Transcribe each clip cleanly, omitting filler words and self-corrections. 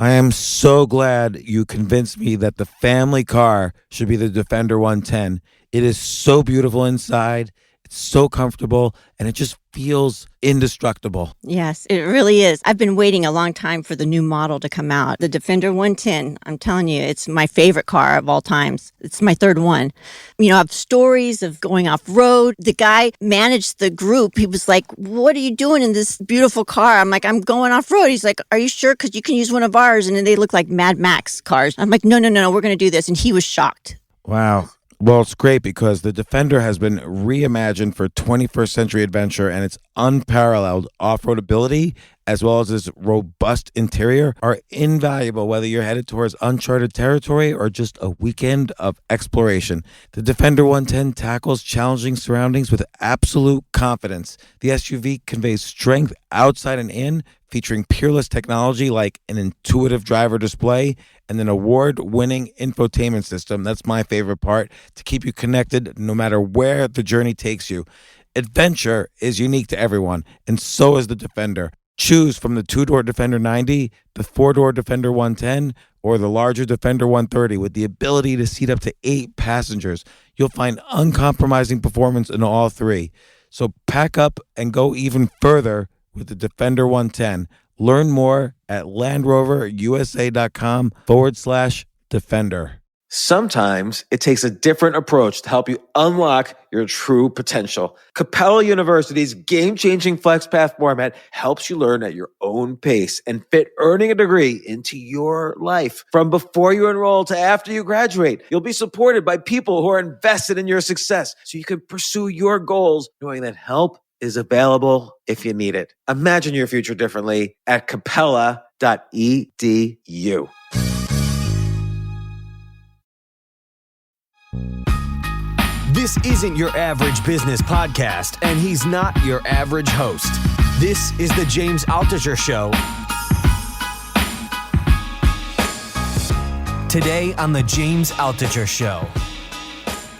I am so glad you convinced me that the family car should be the Defender 110. It is so beautiful inside, it's so comfortable, and it just feels indestructible. Yes, it really is. I've been waiting a long time for the new model to come out. The Defender 110, I'm telling you, it's my favorite car of all times. It's my third one. You know, I have stories of going off road. The guy managed the group. He was like, "What are you doing in this beautiful car?" I'm like, "I'm going off road." He's like, "Are you sure? Because you can use one of ours." And then they look like Mad Max cars. I'm like, no, we're going to do this. And he was shocked. Wow. Well, it's great because the Defender has been reimagined for 21st century adventure, and its unparalleled off-road ability as well as its robust interior are invaluable whether you're headed towards uncharted territory or just a weekend of exploration. The Defender 110 tackles challenging surroundings with absolute confidence. The SUV conveys strength outside and in, featuring peerless technology like an intuitive driver display and an award-winning infotainment system. That's my favorite part, to keep you connected no matter where the journey takes you. Adventure is unique to everyone, and so is the Defender. Choose from the two-door Defender 90, the four-door Defender 110, or the larger Defender 130 with the ability to seat up to 8 passengers. You'll find uncompromising performance in all three. So pack up and go even further with the Defender 110. Learn more at LandRoverUSA.com/Defender. Sometimes it takes a different approach to help you unlock your true potential. Capella University's game-changing FlexPath format helps you learn at your own pace and fit earning a degree into your life. From before you enroll to after you graduate, you'll be supported by people who are invested in your success so you can pursue your goals knowing that help is available if you need it. Imagine your future differently at capella.edu. This isn't your average business podcast, and he's not your average host. This is the James Altucher Show. Today on the James Altucher Show.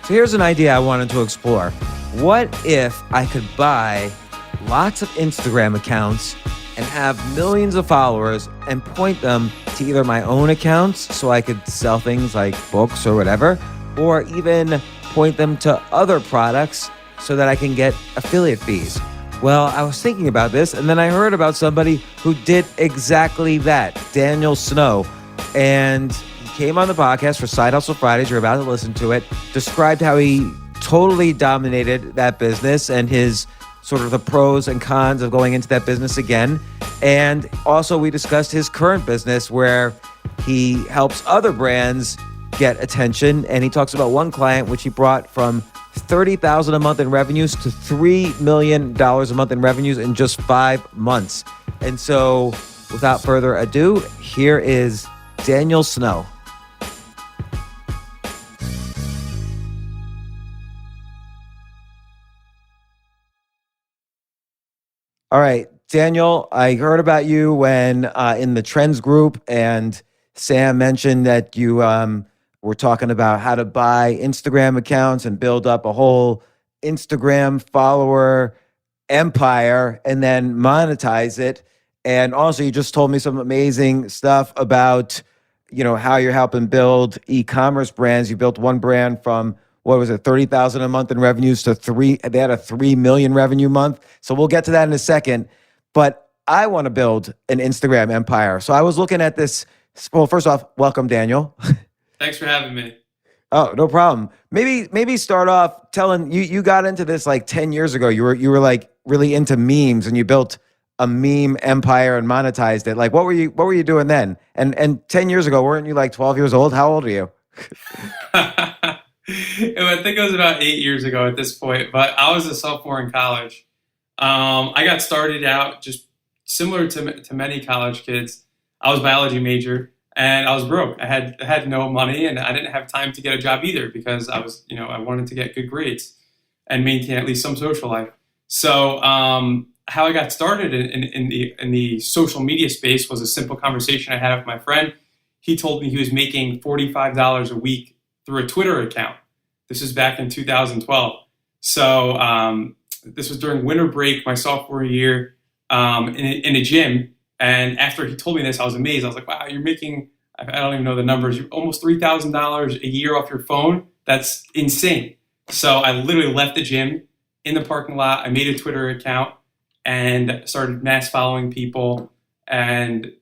So here's an idea I wanted to explore. What if I could buy lots of Instagram accounts and have millions of followers and point them to either my own accounts so I could sell things like books or whatever, or even point them to other products so that I can get affiliate fees? Well, I was thinking about this, and then I heard about somebody who did exactly that, Daniel Snow. And he came on the podcast for Side Hustle Fridays. You're about to listen to it. Described how he totally dominated that business and his sort of the pros and cons of going into that business again. And also we discussed his current business where he helps other brands get attention. And he talks about one client which he brought from $30,000 a month in revenues to $3 million a month in revenues in just 5 months. And so without further ado, here is Daniel Snow. All right, Daniel, I heard about you when in the Trends group, and Sam mentioned that you were talking about how to buy Instagram accounts and build up a whole Instagram follower empire and then monetize it. And also, you just told me some amazing stuff about, you know, how you're helping build e-commerce brands. You built one brand from, what was it, 30,000 a month in revenues to they had a 3 million revenue month. So we'll get to that in a second. But I want to build an Instagram empire. So I was looking at this. Well, first off, welcome, Daniel. Thanks for having me. Oh, no problem. Maybe start off telling you got into this like 10 years ago. You were like really into memes and you built a meme empire and monetized it. Like what were you doing then? And 10 years ago, weren't you like 12 years old? How old are you? I think it was about 8 years ago at this point, but I was a sophomore in college. I got started out just similar to many college kids. I was a biology major and I was broke. I had no money and I didn't have time to get a job either because I was, I wanted to get good grades and maintain at least some social life. So how I got started in the social media space was a simple conversation I had with my friend. He told me he was making $45 a week through a Twitter account. This is back in 2012. So this was during winter break, my sophomore year, in a gym. And after he told me this, I was amazed. I was like, wow, you're making, I don't even know the numbers, you're almost $3,000 a year off your phone. That's insane. So I literally left the gym in the parking lot. I made a Twitter account and started mass following people. And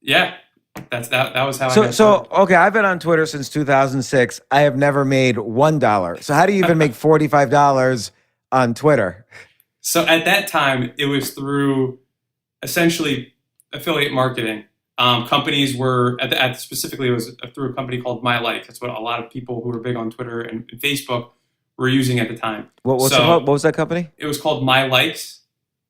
yeah, that was how I got started. Okay, I've been on Twitter since 2006. I have never made $1. So how do you even make $45 on Twitter? So at that time, it was through essentially affiliate marketing. Companies were specifically it was through a company called My Like. That's what a lot of people who were big on Twitter and Facebook were using at the time. What was that company? It was called My Likes.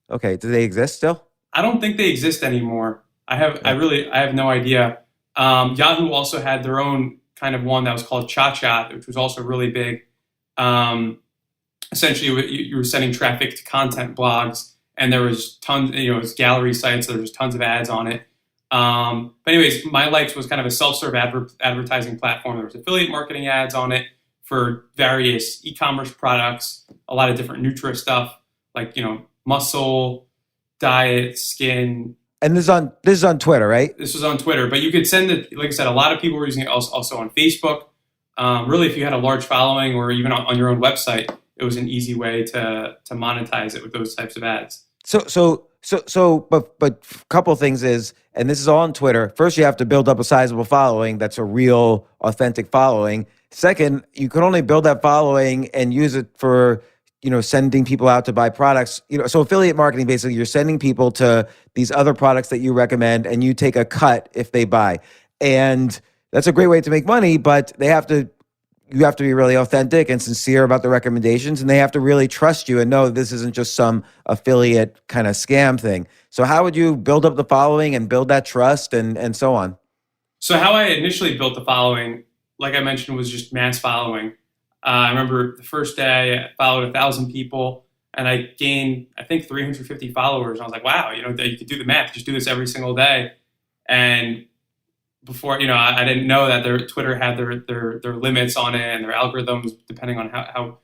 Okay, do they exist still? I don't think they exist anymore. I have no idea. Yahoo also had their own kind of one that was called Cha, which was also really big. Essentially, you were sending traffic to content blogs, and there was tons, it was gallery sites, so there was tons of ads on it. But anyways, My Likes was kind of a self-serve advertising platform. There was affiliate marketing ads on it for various e-commerce products, a lot of different Nutra stuff, like, muscle, diet, skin. And this is on Twitter, right? This was on Twitter, but you could send it, like I said, a lot of people were using it also on Facebook. Really, if you had a large following or even on your own website, it was an easy way to monetize it with those types of ads. But a couple of things is, and this is all on Twitter. First, you have to build up a sizable following that's a real, authentic following. Second, you can only build that following and use it for, sending people out to buy products. So affiliate marketing, basically, you're sending people to these other products that you recommend, and you take a cut if they buy. And that's a great way to make money, but you have to be really authentic and sincere about the recommendations, and they have to really trust you and know this isn't just some affiliate kind of scam thing. So how would you build up the following and build that trust and so on? So how I initially built the following, like I mentioned, was just mass following. I remember the first day I followed 1,000 people, and I gained, I think, 350 followers. And I was like, wow, you could do the math, just do this every single day. And before, I didn't know that their Twitter had their limits on it and their algorithms, depending on how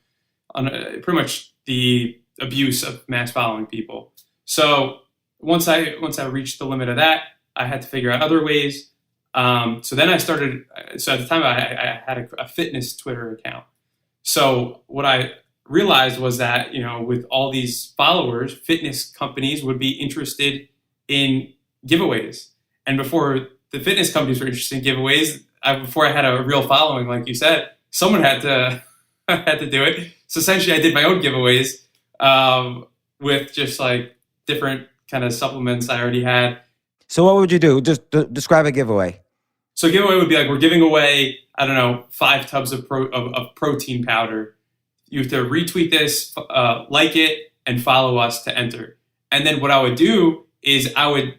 pretty much the abuse of mass following people. So once I reached the limit of that, I had to figure out other ways. So then I started. So at the time, I had a fitness Twitter account. So what I realized was that with all these followers, fitness companies would be interested in giveaways, and before the fitness companies were interested in giveaways, before I had a real following, like you said, someone had to had to do it. So essentially, I did my own giveaways with just like different kind of supplements I already had. So what would you do? Just describe a giveaway. So a giveaway would be like, we're giving away, 5 tubs of protein powder. You have to retweet this, like it, and follow us to enter. And then what I would do is I would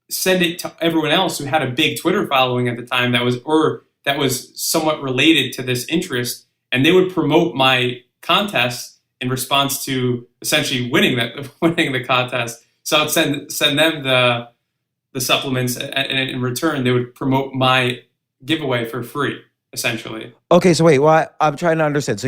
send it to everyone else who had a big Twitter following at the time that was somewhat related to this interest, and they would promote my contest in response to essentially winning the contest. So I'd send them the supplements, and in return they would promote my giveaway for free, essentially. Okay, so wait, I'm trying to understand. So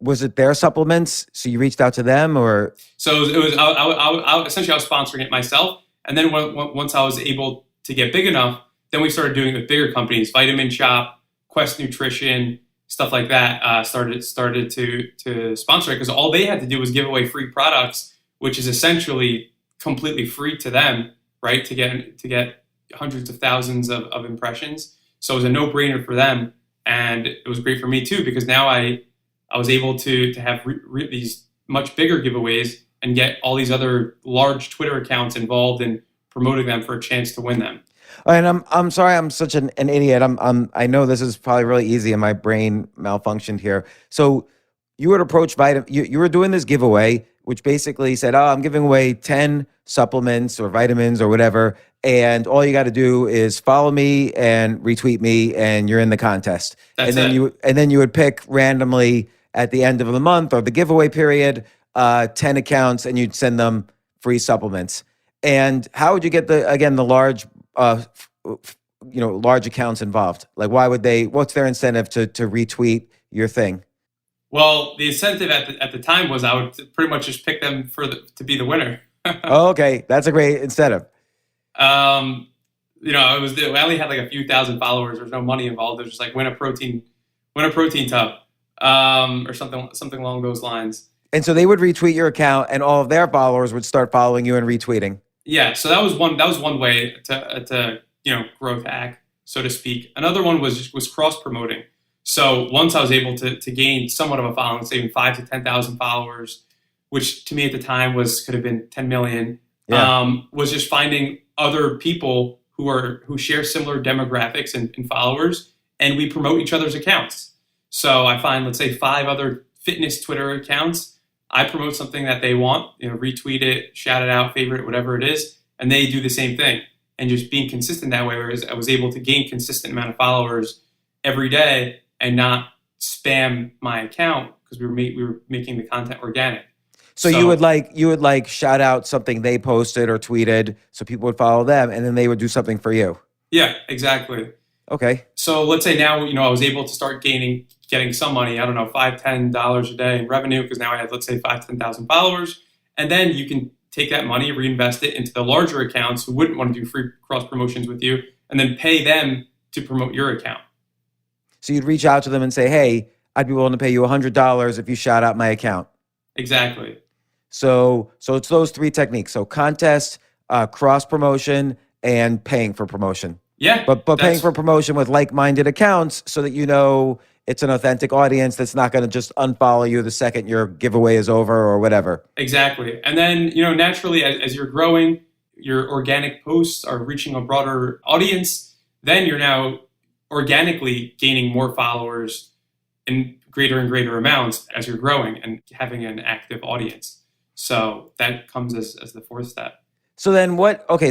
was it their supplements? So you reached out to them, or? So it was I essentially I was sponsoring it myself, and then once I was able to get big enough, then we started doing it with bigger companies, Vitamin Shop, Quest Nutrition, stuff like that. Started to sponsor it, because all they had to do was give away free products, which is essentially completely free to them, right? To get hundreds of thousands of impressions. So it was a no-brainer for them, and it was great for me too, because now I was able to have these much bigger giveaways and get all these other large Twitter accounts involved in promoting them for a chance to win them. And I'm sorry, I'm such an idiot. I know this is probably really easy, and my brain malfunctioned here. So you would approach you were doing this giveaway, which basically said, "Oh, I'm giving away 10 supplements or vitamins or whatever, and all you got to do is follow me and retweet me, and you're in the contest." That's and then you would pick randomly at the end of the month or the giveaway period 10 accounts, and you'd send them free supplements. And how would you get the large large accounts involved? Like, what's their incentive to retweet your thing? Well, the incentive at the time was I would pretty much just pick them to be the winner. Oh, okay, that's a great incentive. I only had like a few thousand followers. There was no money involved. It was just like win a protein tub, or something along those lines. And so they would retweet your account, and all of their followers would start following you and retweeting. Yeah, so that was one way to growth hack, so to speak. Another one was cross promoting. So once I was able to gain somewhat of a following, say 5,000 to 10,000 followers, which to me at the time could have been 10 million, was just finding other people who share similar demographics and followers, and we promote each other's accounts. So I find, let's say, 5 other fitness Twitter accounts. I promote something that they want, retweet it, shout it out, favorite it, whatever it is, and they do the same thing. And just being consistent that way, whereas I was able to gain consistent amount of followers every day and not spam my account because we were making the content organic. So you would shout out something they posted or tweeted, so people would follow them, and then they would do something for you. Yeah, exactly. Okay. So let's say now, I was able to start getting some money, I don't know, $5-10 a day in revenue, because now I have, let's say, 5,000 to 10,000 followers. And then you can take that money, reinvest it into the larger accounts who wouldn't want to do free cross promotions with you, and then pay them to promote your account. So you'd reach out to them and say, hey, I'd be willing to pay you $100 if you shout out my account. Exactly. So it's those 3 techniques. So contest, cross promotion, and paying for promotion. Yeah. But paying for promotion with like-minded accounts so that it's an authentic audience that's not going to just unfollow you the second your giveaway is over or whatever. Exactly. And then, naturally, as you're growing, your organic posts are reaching a broader audience, then you're now organically gaining more followers in greater and greater amounts as you're growing and having an active audience. So that comes as the 4th step. So then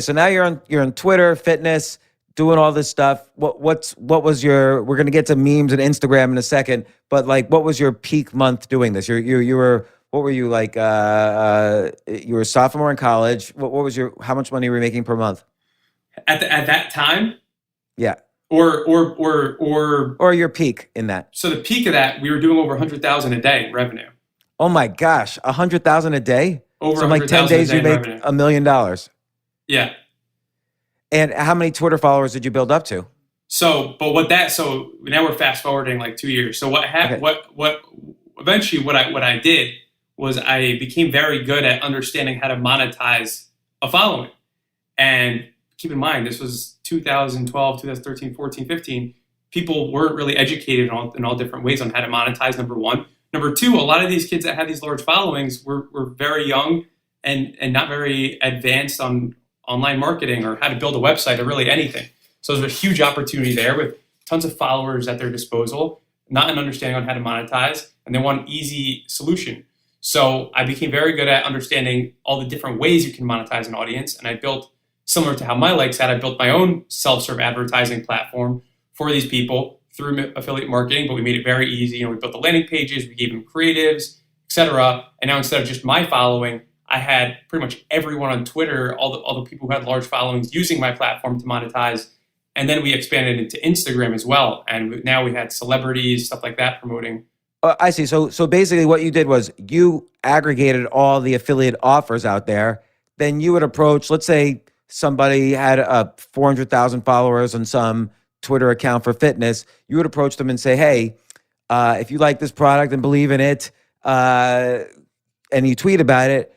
so now you're on Twitter, fitness, doing all this stuff. What was your, we're going to get to memes and Instagram in a second, but what was your peak month doing this? You were, what were you like, you were a sophomore in college. What was how much money were you making per month? At that time? Yeah. Or your peak in that. So the peak of that, we were doing over 100,000 a day in revenue. Oh my gosh, 100,000 a day? Over so in 10 days you make $1 million. Yeah. And how many Twitter followers did you build up to? So now we're fast forwarding 2 years. So what happened? Okay. What eventually what I did was I became very good at understanding how to monetize a following. And keep in mind, this was 2012, 2013, 14, 15. People weren't really educated in all different ways on how to monetize, number one. Number two, a lot of these kids that had these large followings were very young and not very advanced on online marketing or how to build a website or really anything. So there's a huge opportunity there with tons of followers at their disposal, not an understanding on how to monetize, and they want an easy solution. So I became very good at understanding all the different ways you can monetize an audience, and I built, similar to how My Likes had, I built my own self-serve advertising platform for these people through affiliate marketing, but we made it very easy. We built the landing pages, we gave them creatives, etc. And now instead of just my following, I had pretty much everyone on Twitter, all the people who had large followings using my platform to monetize. And then we expanded into Instagram as well. And now we had celebrities, stuff like that promoting. I see. So basically what you did was you aggregated all the affiliate offers out there. Then you would approach, let's say somebody had 400,000 followers on some Twitter account for fitness. You would approach them and say, hey, if you like this product and believe in it, and you tweet about it,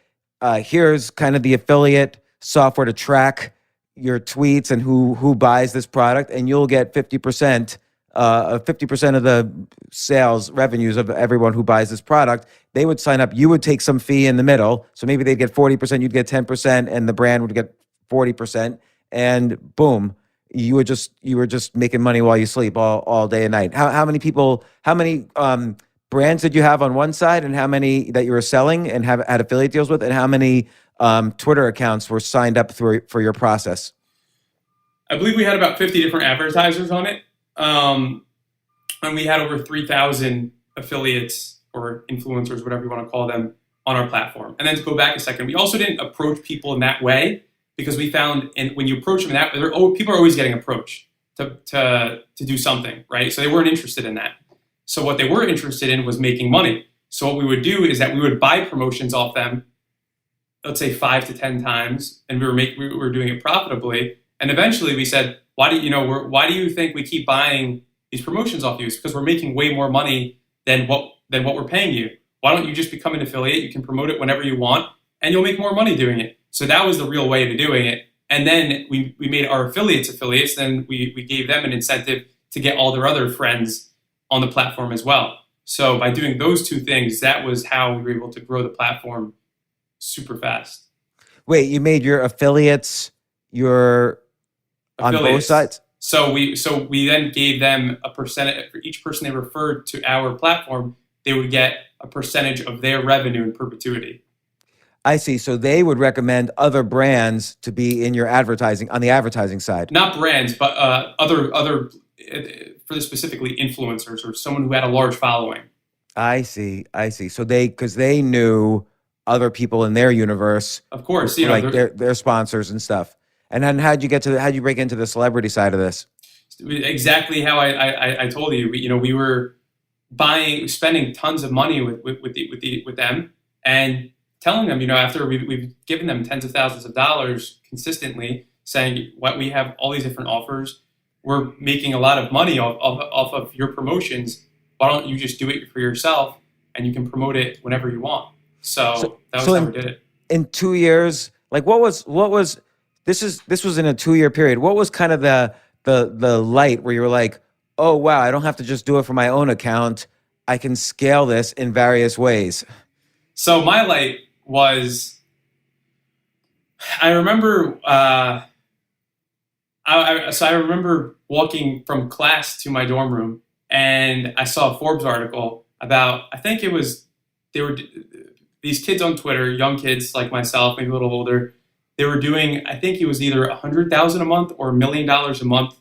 here's kind of the affiliate software to track your tweets and who buys this product, and you'll get 50% of the sales revenues of everyone who buys this product. They would sign up. You would take some fee in the middle. So maybe they'd get 40%, you'd get 10%, and the brand would get 40%. And boom, you were just making money while you sleep all day and night. How many brands did you have on one side, and how many that you were selling and had affiliate deals with, and how many Twitter accounts were signed up for your process? I believe we had about 50 different advertisers on it. And we had over 3,000 affiliates or influencers, whatever you want to call them, on our platform. And then to go back a second, we also didn't approach people in that way because we found, and when you approach them that way, people are always getting approached to do something, right? So they weren't interested in that. So what they were interested in was making money. So what we would do is that we would buy promotions off them let's say 5 to 10 times, and we were doing it profitably. And eventually we said, why do you think we keep buying these promotions off you? It's because we're making way more money than what we're paying you. Why don't you just become an affiliate? You can promote it whenever you want, and you'll make more money doing it. So that was the real way to doing it. And then we made our affiliates. Then we gave them an incentive to get all their other friends on the platform as well. So by doing those two things, that was how we were able to grow the platform super fast. Wait, you made your affiliates on both sides? So we then gave them a percentage for each person they referred to our platform. They would get a percentage of their revenue in perpetuity. I see. So they would recommend other brands to be in your advertising on the advertising side. Not brands, but other for specifically influencers or someone who had a large following. I see. So because they knew other people in their universe, of course, like their sponsors and stuff. And then how'd you break into the celebrity side of this? Exactly how I told you. We were spending tons of money with them, and telling them, after we've given them tens of thousands of dollars consistently, saying what we have all these different offers, we're making a lot of money off of your promotions. Why don't you just do it for yourself, and you can promote it whenever you want? So that was how we did it. In 2 years, like what was this was in a 2-year period. What was kind of the light where you were like, oh wow, I don't have to just do it for my own account. I can scale this in various ways. So my light was, I remember, I remember walking from class to my dorm room, and I saw a Forbes article about, I think these kids on Twitter, young kids like myself, maybe a little older, they were doing, I think it was either $100,000 a month or $1 million a month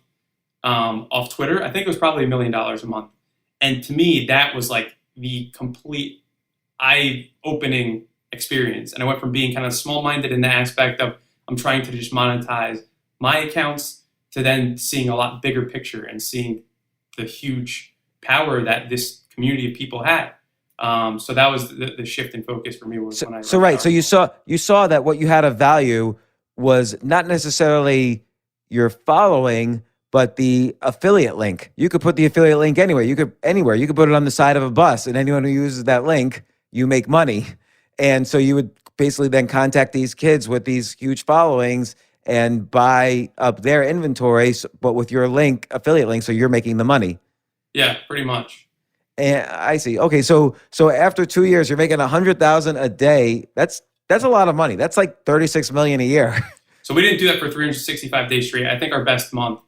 off Twitter. I think it was probably $1 million a month. And to me, that was like the complete eye-opening experience. And I went from being kind of small-minded in the aspect of I'm trying to just monetize my accounts to then seeing a lot bigger picture and seeing the huge power that this community of people had. So that was the shift in focus for me. So you saw that what you had of value was not necessarily your following, but the affiliate link. You could put the affiliate link anywhere. You could put it on the side of a bus, and anyone who uses that link, you make money. And so you would basically then contact these kids with these huge followings and buy up their inventory, but with your link, affiliate link, so you're making the money. Yeah, pretty much. And I see. Okay, so after 2 years, you're making $100,000 a day. That's a lot of money. That's like $36 million a year. So we didn't do that for 365 days straight. I think our best month,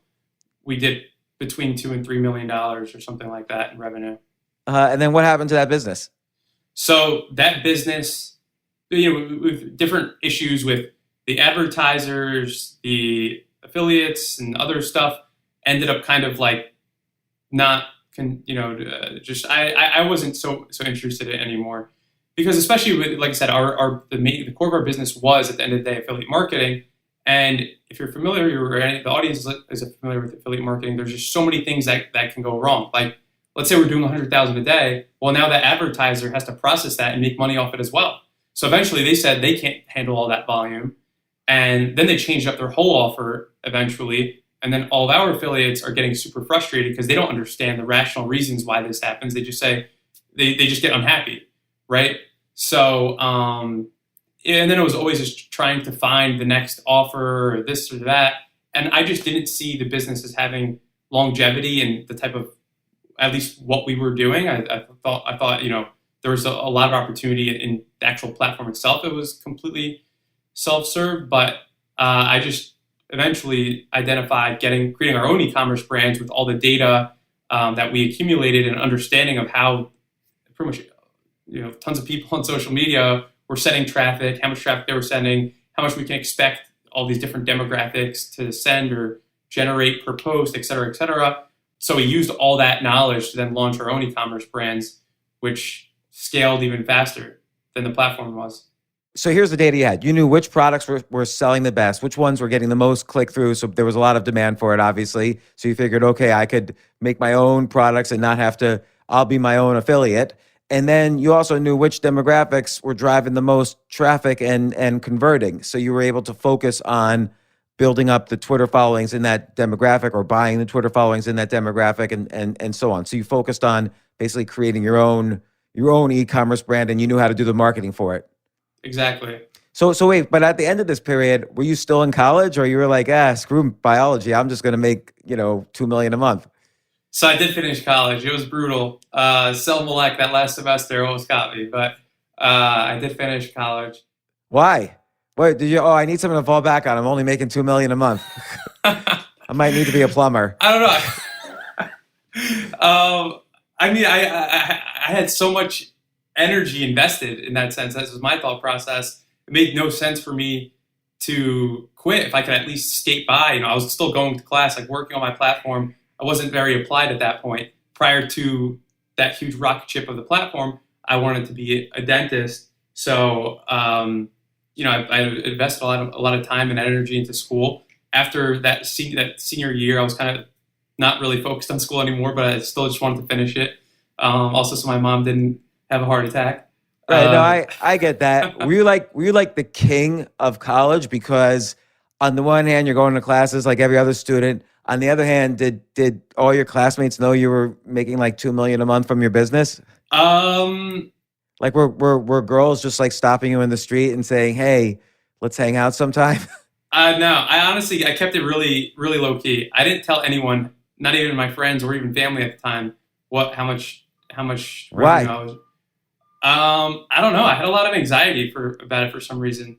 we did between $2 and $3 million or something like that in revenue. And then what happened to that business? So that business, with different issues with the advertisers, the affiliates, and other stuff, ended up kind of like not, I wasn't so interested in it anymore, because especially with, like I said, the core of our business was at the end of the day affiliate marketing. And if you're familiar, or the audience is familiar with affiliate marketing, there's just so many things that can go wrong. Like, let's say we're doing 100,000 a day. Well, now that advertiser has to process that and make money off it as well. So eventually they said they can't handle all that volume. And then they changed up their whole offer eventually. And then all of our affiliates are getting super frustrated because they don't understand the rational reasons why this happens. They just say, they just get unhappy, right? So, and then it was always just trying to find the next offer or this or that. And I just didn't see the business as having longevity and the type of, at least what we were doing. I thought, there was a lot of opportunity in the actual platform itself. It was completely self-serve, but I just eventually identified creating our own e-commerce brands with all the data that we accumulated and understanding of how pretty much, tons of people on social media were sending traffic, how much traffic they were sending, how much we can expect all these different demographics to send or generate per post, et cetera, et cetera. So we used all that knowledge to then launch our own e-commerce brands, which scaled even faster than the platform was. So here's the data you had. You knew which products were selling the best, which ones were getting the most click-through. So there was a lot of demand for it, obviously. So you figured, okay, I could make my own products and not have to, I'll be my own affiliate. And then you also knew which demographics were driving the most traffic and converting. So you were able to focus on building up the Twitter followings in that demographic, or buying the Twitter followings in that demographic, and so on. So you focused on basically creating your own e-commerce brand, and you knew how to do the marketing for it. Exactly. So wait, but at the end of this period, were you still in college, or you were like, screw biology, I'm just going to make, $2 million a month? So I did finish college. It was brutal. Selma Malek, that last semester almost got me, but I did finish college. Why? Wait, did you? Oh, I need something to fall back on. I'm only making $2 million a month. I might need to be a plumber. I don't know. I mean, I had so much energy invested in that sense. That was my thought process. It made no sense for me to quit if I could at least skate by. I was still going to class, like working on my platform. I wasn't very applied at that point. Prior to that huge rocket ship of the platform, I wanted to be a dentist. So, I invested a lot of time and energy into school. After that senior year, I was kind of not really focused on school anymore, but I still just wanted to finish it. Also, so my mom didn't have a heart attack. Right. No, I get that. Were you like the king of college? Because on the one hand, you're going to classes like every other student. On the other hand, did all your classmates know you were making like $2 million a month from your business? Like were girls just like stopping you in the street and saying, "Hey, let's hang out sometime"? No, I kept it really, really low key. I didn't tell anyone, not even my friends or even family at the time, how much revenue I was. I don't know. I had a lot of anxiety about it for some reason.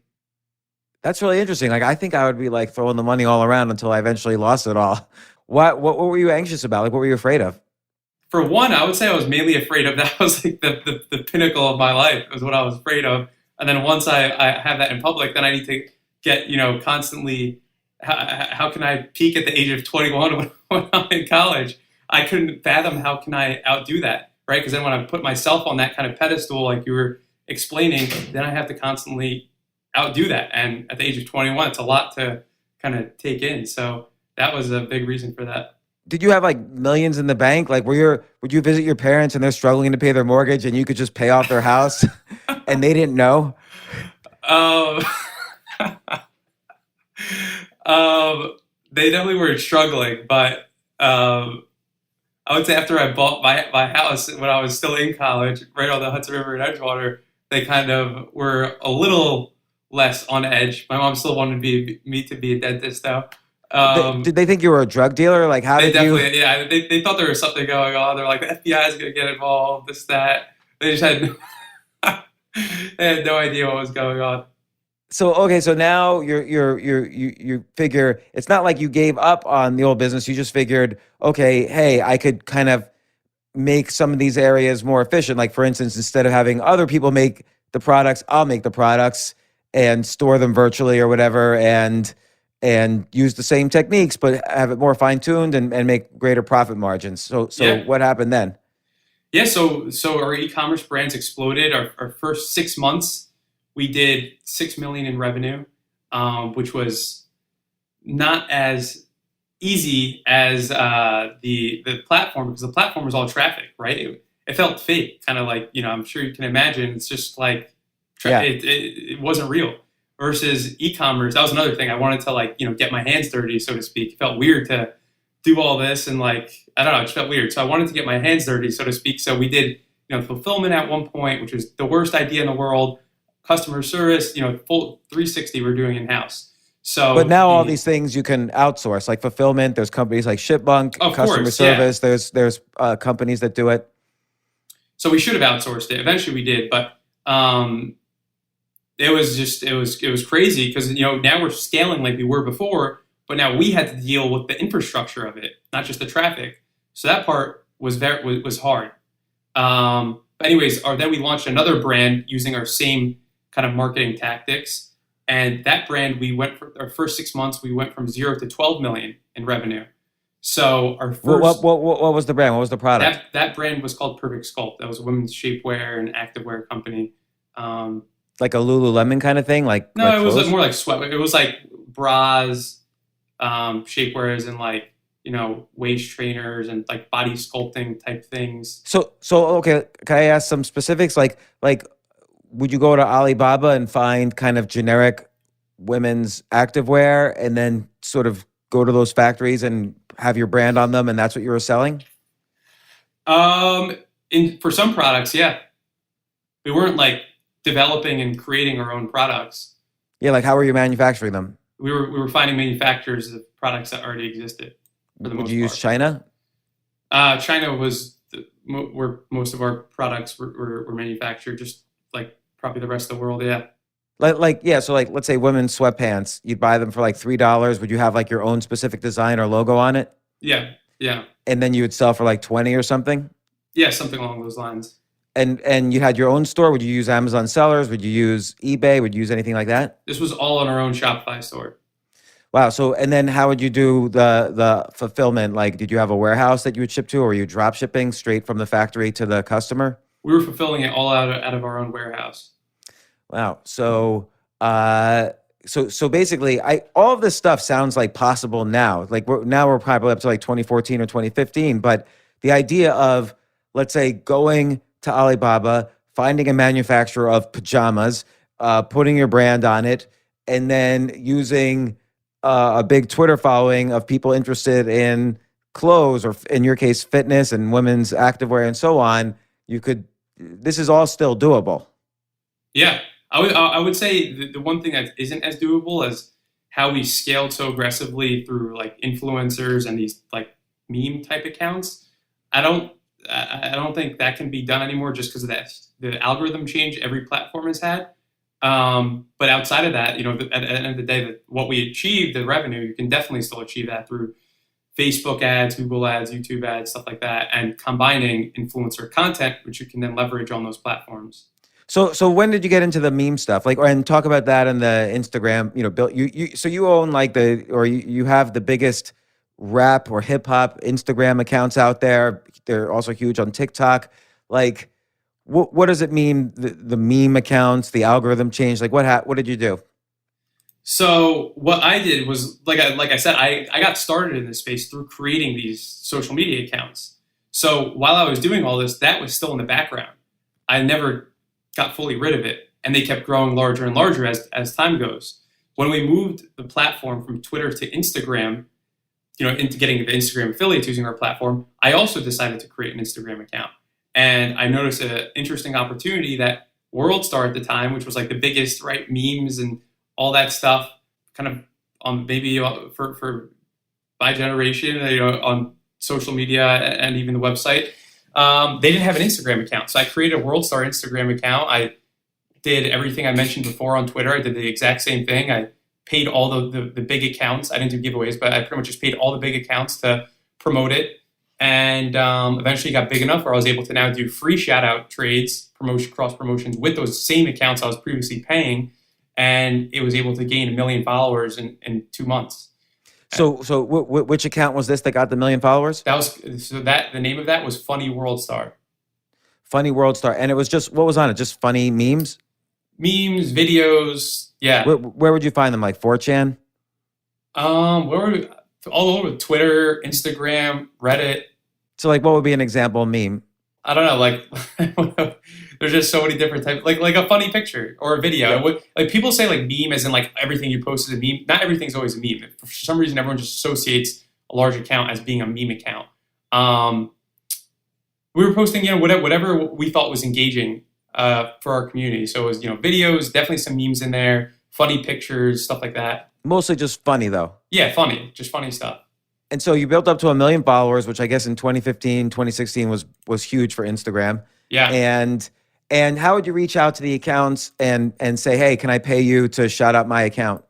That's really interesting. Like, I think I would be like throwing the money all around until I eventually lost it all. What were you anxious about? Like, what were you afraid of? For one, I would say I was mainly afraid of that. Was like the pinnacle of my life, was what I was afraid of. And then once I have that in public, then I need to get, constantly, how can I peak at the age of 21 when I'm in college? I couldn't fathom how can I outdo that, right? Because then when I put myself on that kind of pedestal, like you were explaining, then I have to constantly outdo that. And at the age of 21, it's a lot to kind of take in. So that was a big reason for that. Did you have like millions in the bank? Like, would you visit your parents and they're struggling to pay their mortgage and you could just pay off their house and they didn't know? They definitely were struggling, but I would say after I bought my house when I was still in college, right on the Hudson River in Edgewater, they kind of were a little less on edge. My mom still wanted me to be a dentist, though. Did they think you were a drug dealer? Like, how They did you? definitely, yeah, they thought there was something going on. They're like, the FBI is going to get involved, this, that. They just had they had no idea what was going on. So okay, so now you figure it's not like you gave up on the old business. You just figured, okay, hey, I could kind of make some of these areas more efficient. Like, for instance, instead of having other people make the products, I'll make the products and store them virtually or whatever, and use the same techniques, but have it more fine tuned and make greater profit margins. So Yeah. what happened then? Yeah, so our e-commerce brands exploded. Our first 6 months, we did 6 million in revenue, which was not as easy as the platform, because the platform was all traffic, right? It felt fake, kind of like, I'm sure you can imagine. It's just like it wasn't real. Versus e-commerce, that was another thing. I wanted to get my hands dirty, so to speak. It felt weird to do all this and I don't know, it just felt weird. So I wanted to get my hands dirty, so to speak. So we did, fulfillment at one point, which was the worst idea in the world. Customer service, full 360 we're doing in-house. So, But now all these things you can outsource, like fulfillment. There's companies like Shipbunk, customer service. Yeah. There's companies that do it. So we should have outsourced it. Eventually we did, but it was crazy because now we're scaling like we were before, but now we had to deal with the infrastructure of it, not just the traffic. So that part was hard. But anyways, then we launched another brand using our same kind of marketing tactics, and that brand for our first 6 months we went from 0 to 12 million in revenue. So our first what was the brand? What was the product? That brand was called Perfect Sculpt. That was a women's shapewear and activewear company. Like a Lululemon kind of thing? No, it was more like sweat. It was like bras, shapewears, and waist trainers and like body sculpting type things. So okay, can I ask some specifics? Like, would you go to Alibaba and find kind of generic women's activewear, and then sort of go to those factories and have your brand on them, and that's what you were selling? For some products, yeah, we weren't like developing and creating our own products. Yeah, like how were you manufacturing them? We were finding manufacturers of products that already existed. For the Would most you use part. China? China was where most of our products were manufactured, just like probably the rest of the world. Yeah. Yeah, so like let's say women's sweatpants, you'd buy them for like $3. Would you have like your own specific design or logo on it? Yeah. Yeah. And then you would sell for like 20 or something? Yeah. Something along those lines. And you had your own store? Would you use Amazon sellers? Would you use eBay? Would you use anything like that? This was all on our own Shopify store. Wow. So, and then how would you do the fulfillment? Like, did you have a warehouse that you would ship to, or were you drop shipping straight from the factory to the customer? We were fulfilling it all out of our own warehouse. Wow. So, so basically, all of this stuff sounds like possible now. Like we're probably up to like 2014 or 2015. But the idea of, let's say, going to Alibaba, finding a manufacturer of pajamas, putting your brand on it, and then using a big Twitter following of people interested in clothes, or in your case, fitness and women's activewear and so on, this is all still doable. Yeah. I would say the one thing that isn't as doable as how we scaled so aggressively through like influencers and these like meme type accounts. I don't think that can be done anymore just because of the algorithm change every platform has had. But outside of that, at the end of the day, what we achieved, the revenue, you can definitely still achieve that through Facebook ads, Google ads, YouTube ads, stuff like that, and combining influencer content, which you can then leverage on those platforms. So when did you get into the meme stuff? Like, and talk about that on the Instagram. So you own you have the biggest rap or hip hop Instagram accounts out there. They're also huge on TikTok. Like, what does it mean? The meme accounts, the algorithm change. Like, what did you do? So what I did was, like I said, I got started in this space through creating these social media accounts. So while I was doing all this, that was still in the background. I never got fully rid of it, and they kept growing larger and larger as time goes. When we moved the platform from Twitter to Instagram, into getting the Instagram affiliates using our platform, I also decided to create an Instagram account. And I noticed an interesting opportunity that WorldStar at the time, which was like the biggest, right, memes and all that stuff, kind of on maybe for my generation, on social media and even the website, they didn't have an Instagram account. So I created a WorldStar Instagram account. I did everything I mentioned before on Twitter. I did the exact same thing. I paid all the big accounts. I didn't do giveaways, but I pretty much just paid all the big accounts to promote it. And eventually got big enough where I was able to now do free shout out trades, cross promotions with those same accounts I was previously paying. And it was able to gain 1 million followers in 2 months. So which account was this that got the 1 million followers? The name of that was Funny WorldStar. Funny WorldStar. And it was just, what was on it? Just funny memes? Memes, videos, yeah. Where would you find them? Like 4chan? Where were we? All over Twitter, Instagram, Reddit. So like, what would be an example meme? I don't know. Like, there's just so many different types. Like a funny picture or a video. Yeah. Like people say, like meme, as in like everything you post is a meme. Not everything's always a meme. For some reason, everyone just associates a large account as being a meme account. We were posting, whatever we thought was engaging for our community. So it was, videos, definitely some memes in there, funny pictures, stuff like that. Mostly just funny though. Yeah, funny, just funny stuff. And so you built up to 1 million followers, which I guess in 2015, 2016 was huge for Instagram. Yeah. And how would you reach out to the accounts and say, hey, can I pay you to shout out my account?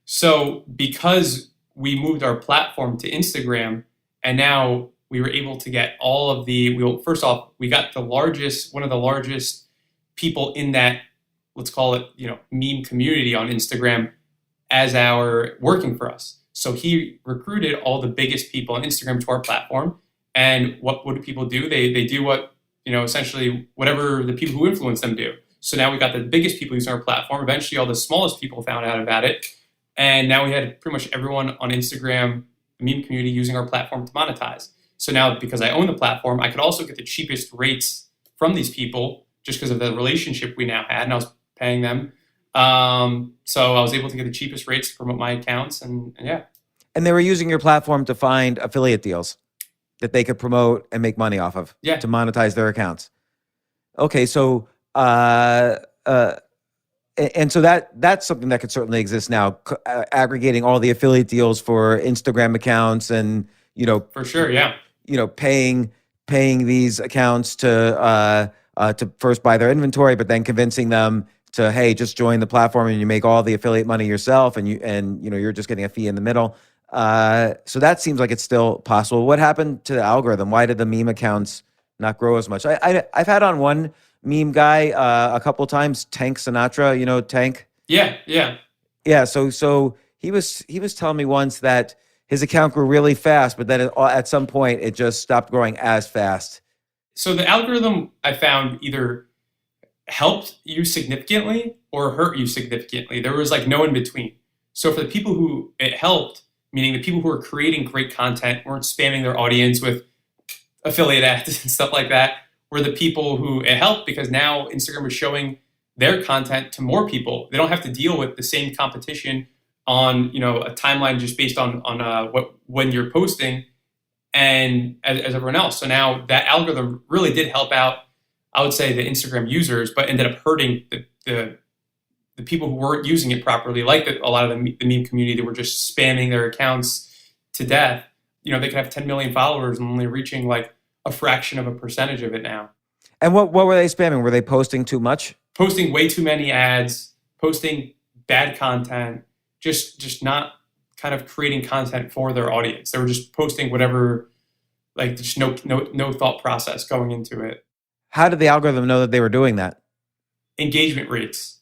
So because we moved our platform to Instagram, and now we were able to get all of first off, we got one of the largest people in that, let's call it, meme community on Instagram as our working for us. So he recruited all the biggest people on Instagram to our platform. And what do people do? They do what, essentially whatever the people who influence them do. So now we got the biggest people using our platform. Eventually all the smallest people found out about it. And now we had pretty much everyone on Instagram meme community using our platform to monetize. So now, because I own the platform, I could also get the cheapest rates from these people just because of the relationship we now had, and I was paying them. So I was able to get the cheapest rates to promote my accounts, and yeah. And they were using your platform to find affiliate deals that they could promote and make money off of Yeah. to monetize their accounts. Okay, so and so that's something that could certainly exist now, aggregating all the affiliate deals for Instagram accounts, and For sure, yeah. paying these accounts to first buy their inventory, but then convincing them to, hey, just join the platform and you make all the affiliate money yourself, and you're just getting a fee in the middle. So that seems like it's still possible. What happened to the algorithm? Why did the meme accounts not grow as much? I've had on one meme guy a couple times, Tank Sinatra, Tank. Yeah. Yeah. So he was telling me once that his account grew really fast, but then at some point it just stopped growing as fast. So the algorithm, I found, either helped you significantly or hurt you significantly. There was like no in between. So for the people who it helped, meaning the people who were creating great content, weren't spamming their audience with affiliate ads and stuff like that, were the people who it helped, because now Instagram was showing their content to more people. They don't have to deal with the same competition on a timeline just based on when you're posting, and as everyone else. So now that algorithm really did help out, I would say, the Instagram users, but ended up hurting the people who weren't using it properly, like a lot of the meme community that were just spamming their accounts to death. They could have 10 million followers and only reaching like a fraction of a percentage of it now. And what were they spamming? Were they posting too much? Posting way too many ads, posting bad content, just not kind of creating content for their audience. They were just posting whatever, like just no thought process going into it. How did the algorithm know that they were doing that? Engagement rates,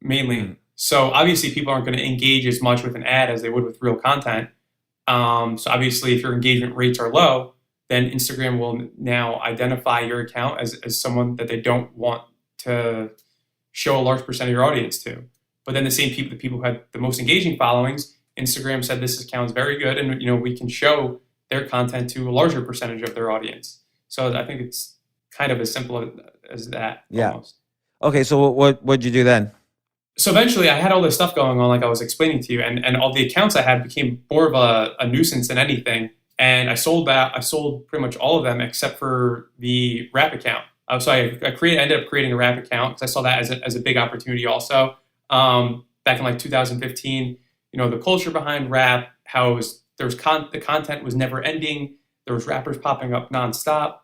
mainly. So obviously people aren't going to engage as much with an ad as they would with real content. So obviously if your engagement rates are low, then Instagram will now identify your account as someone that they don't want to show a large percent of your audience to. But then the same people, the people who had the most engaging followings, Instagram said this account is very good, and we can show their content to a larger percentage of their audience. So I think it's kind of as simple as that. Yeah. Almost. Okay, so what'd you do then? So eventually I had all this stuff going on, like I was explaining to you, and all the accounts I had became more of a nuisance than anything. And I sold pretty much all of them except for the Wrap account. So I ended up creating a Wrap account because I saw that as a big opportunity also. Back in like 2015, the culture behind Wrap, how it was, the content was never ending. There was rappers popping up nonstop.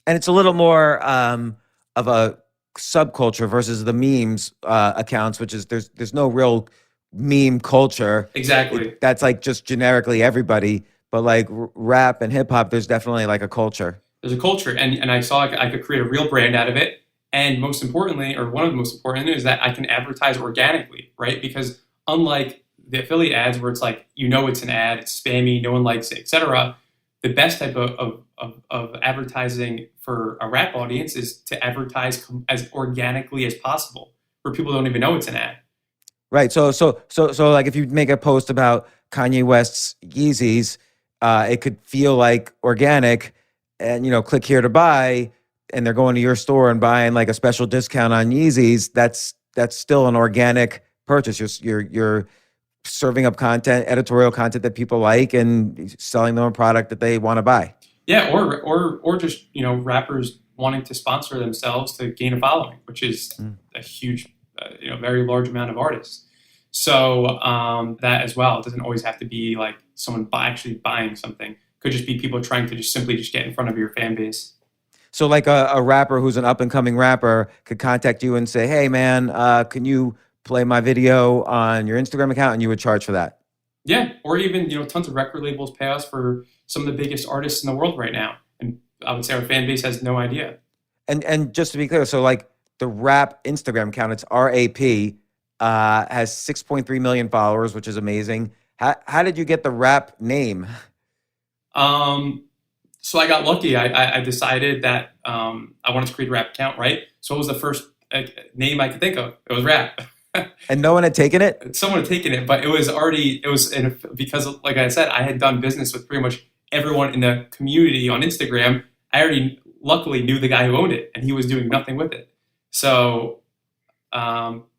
And it's a little more of a subculture versus the memes accounts, which is there's no real meme culture. Exactly. That's like just generically everybody. But like rap and hip hop, there's definitely like a culture. There's a culture, and I saw I could create a real brand out of it. And most importantly, or one of the most important, is that I can advertise organically, right? Because unlike the affiliate ads where it's like, it's an ad, it's spammy, no one likes it, etc. The best type of advertising for a rap audience is to advertise as organically as possible, where people don't even know it's an ad. Right. So like if you make a post about Kanye West's Yeezys, it could feel like organic, and click here to buy, and they're going to your store and buying like a special discount on Yeezys. That's still an organic purchase. You're serving up content, editorial content that people like, and selling them a product that they want to buy. Yeah, or just rappers wanting to sponsor themselves to gain a following, which is a huge, very large amount of artists. So that as well, it doesn't always have to be like someone actually buying something. Could just be people trying to just simply get in front of your fan base. So like a rapper who's an up and coming rapper could contact you and say, hey man, can you play my video on your Instagram account, and you would charge for that? Yeah, or even tons of record labels pay us for some of the biggest artists in the world right now, and I would say our fan base has no idea. And just to be clear, so like the Rap Instagram account, it's RAP, has 6.3 million followers, which is amazing. How did you get the Rap name? So I got lucky. I decided that I wanted to create a Rap account, right? So what was the first name I could think of? It was Rap. And no one had taken it? Someone had taken it, but because, like I said, I had done business with pretty much everyone in the community on Instagram. I already luckily knew the guy who owned it, and he was doing nothing with it. So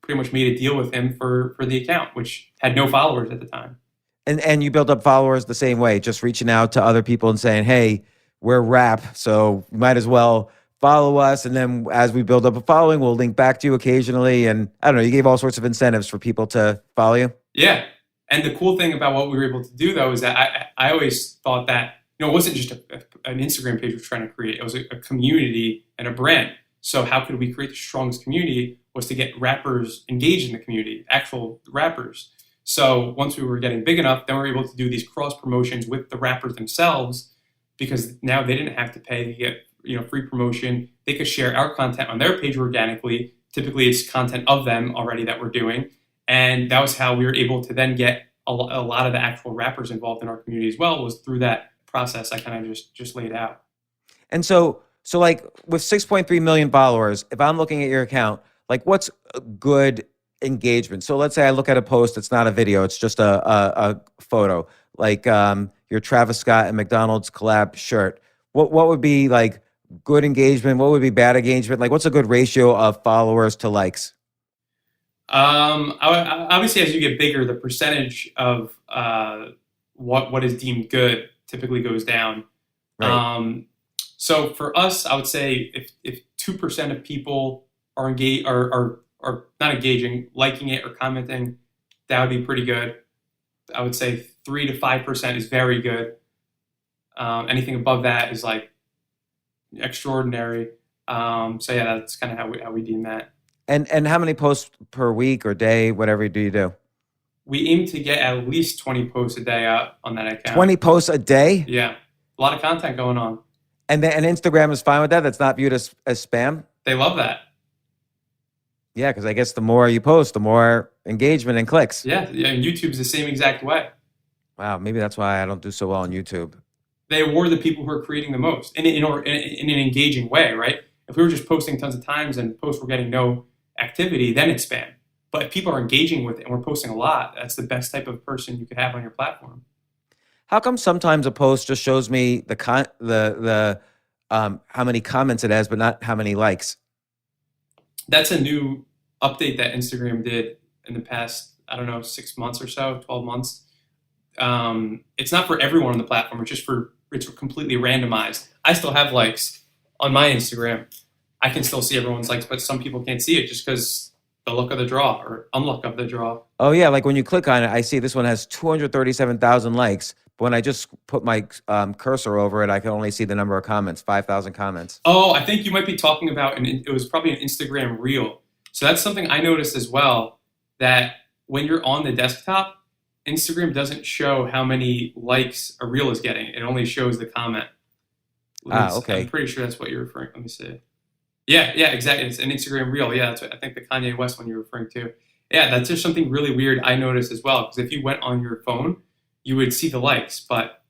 pretty much made a deal with him for the account, which had no followers at the time. And you build up followers the same way, just reaching out to other people and saying, hey, we're rap, so you might as well follow us. And then as we build up a following, we'll link back to you occasionally. And I don't know, you gave all sorts of incentives for people to follow you. Yeah. And the cool thing about what we were able to do, though, is that I always thought that, it wasn't just an Instagram page we're trying to create. It was a community and a brand. So how could we create the strongest community was to get rappers engaged in the community, actual rappers. So once we were getting big enough, then we were able to do these cross promotions with the rappers themselves, because now they didn't have to pay to get free promotion. They could share our content on their page organically. Typically, it's content of them already that we're doing, and that was how we were able to then get a lot of the actual rappers involved in our community as well. Was through that process I kind of just laid out. And so like with 6.3 million followers, if I'm looking at your account, like what's a good engagement? So let's say I look at a post, it's not a video, it's just a photo, like your Travis Scott and McDonald's collab shirt. What would be like good engagement? What would be bad engagement? Like what's a good ratio of followers to likes? Obviously, as you get bigger, the percentage of what is deemed good typically goes down. Right. So for us, I would say if 2% of people are engaged, are not engaging, liking it or commenting, that would be pretty good. I would say 3 to 5% is very good. Anything above that is like extraordinary. So yeah, that's kind of how we deem that. And how many posts per week or day, whatever do you do? We aim to get at least 20 posts a day out on that account. 20 posts a day? Yeah, a lot of content going on. And Instagram is fine with that? That's not viewed as spam? They love that. Yeah, because I guess the more you post, the more engagement and clicks. Yeah, and YouTube's the same exact way. Wow, maybe that's why I don't do so well on YouTube. They award the people who are creating the most in an engaging way, right? If we were just posting tons of times and posts were getting no activity, then it's spam. But if people are engaging with it and we're posting a lot, that's the best type of person you could have on your platform. How come sometimes a post just shows me how many comments it has, but not how many likes? That's a new update that Instagram did in the past, 6 months or so, 12 months. It's not for everyone on the platform. It's completely randomized. I still have likes on my Instagram. I can still see everyone's likes, but some people can't see it just because the luck of the draw or unluck of the draw. Oh yeah, like when you click on it, I see this one has 237,000 likes. But when I just put my cursor over it, I can only see the number of comments, 5,000 comments. Oh, I think you might be talking about, it was probably an Instagram reel. So that's something I noticed as well, that when you're on the desktop, Instagram doesn't show how many likes a reel is getting. It only shows the comment. Okay. I'm pretty sure that's what you're referring to. Let me see. Yeah, exactly. It's an Instagram reel. Yeah, that's what I think the Kanye West one you're referring to. Yeah, that's just something really weird I noticed as well. Because if you went on your phone, you would see the likes. But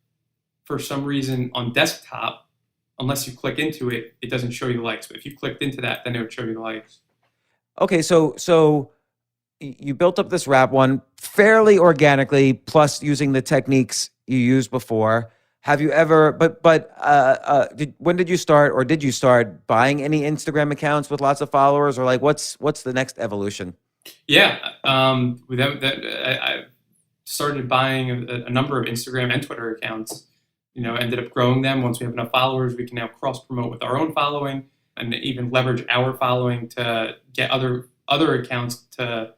for some reason on desktop, unless you click into it, it doesn't show you the likes. But if you clicked into that, then it would show you the likes. Okay, so you built up this rap one fairly organically, plus using the techniques you used before. Have you ever? When did you start, or did you start buying any Instagram accounts with lots of followers, or like what's the next evolution? Yeah, I started buying a number of Instagram and Twitter accounts. Ended up growing them. Once we have enough followers, we can now cross promote with our own following, and even leverage our following to get other accounts to,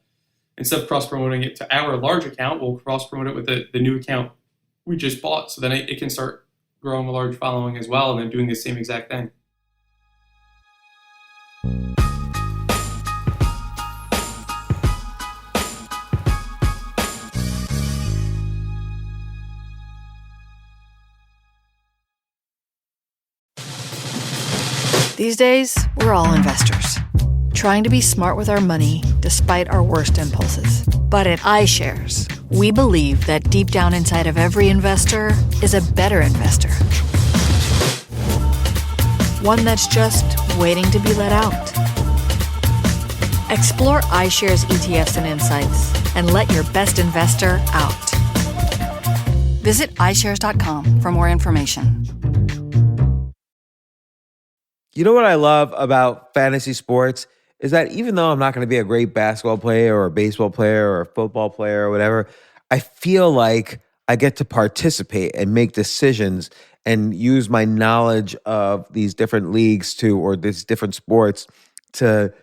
instead of cross promoting it to our large account, we'll cross promote it with the new account we just bought. So then it can start growing a large following as well, and then doing the same exact thing. These days, we're all investors, trying to be smart with our money despite our worst impulses. But at iShares, we believe that deep down inside of every investor is a better investor. One that's just waiting to be let out. Explore iShares ETFs and insights and let your best investor out. Visit iShares.com for more information. You know what I love about fantasy sports is that even though I'm not going to be a great basketball player or a baseball player or a football player or whatever, I feel like I get to participate and make decisions and use my knowledge of these different leagues or these different sports to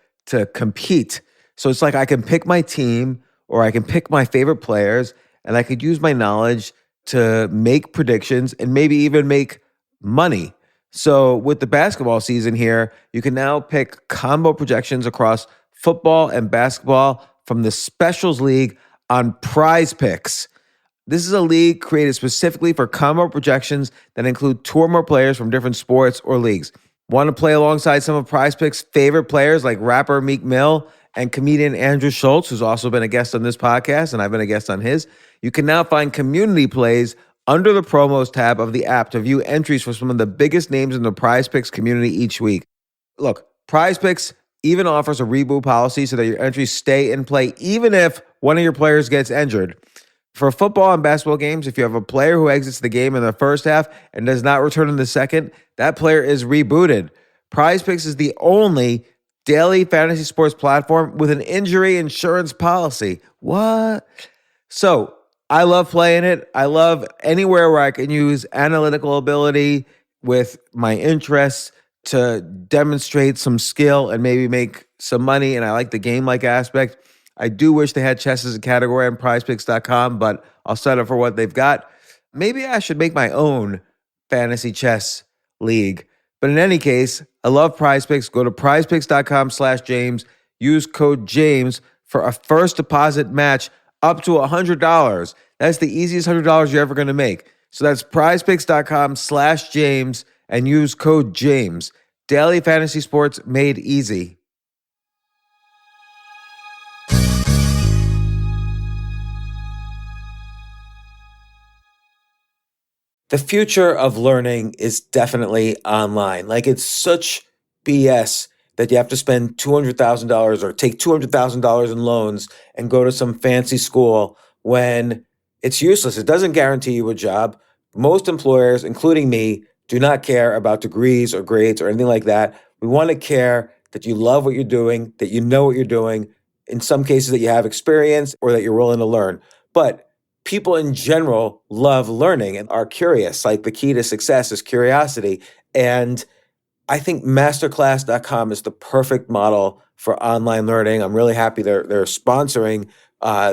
compete. So it's like I can pick my team or I can pick my favorite players and I could use my knowledge to make predictions and maybe even make money. So with the basketball season here, you can now pick combo projections across football and basketball from the Specials League on Prize Picks. This is a league created specifically for combo projections that include two or more players from different sports or leagues. Want to play alongside some of Prize Picks' favorite players like rapper Meek Mill and comedian Andrew Schultz, who's also been a guest on this podcast, and I've been a guest on his? You can now find community plays under the promos tab of the app to view entries for some of the biggest names in the Prize Picks community each week. Look, Prize Picks even offers a reboot policy so that your entries stay in play even if one of your players gets injured. For football and basketball games, if you have a player who exits the game in the first half and does not return in the second, that player is rebooted. Prize Picks is the only daily fantasy sports platform with an injury insurance policy. What? So I love playing it. I love anywhere where I can use analytical ability with my interests to demonstrate some skill and maybe make some money. And I like the game-like aspect. I do wish they had chess as a category on prizepicks.com, but I'll settle for what they've got. Maybe I should make my own fantasy chess league. But in any case, I love Prize Picks. Go to prizepicks.com/James. Use code James for a first deposit match up to $100. That's the easiest $100 you're ever going to make. So that's prizepicks.com/James and use code James. Daily fantasy sports made easy. The future of learning is definitely online. Like, it's such BS that you have to spend $200,000 or take $200,000 in loans and go to some fancy school when it's useless. It doesn't guarantee you a job. Most employers, including me, do not care about degrees or grades or anything like that. We want to care that you love what you're doing, that you know what you're doing, in some cases that you have experience or that you're willing to learn. But people in general love learning and are curious. Like, the key to success is curiosity. And I think masterclass.com is the perfect model for online learning. I'm really happy they're sponsoring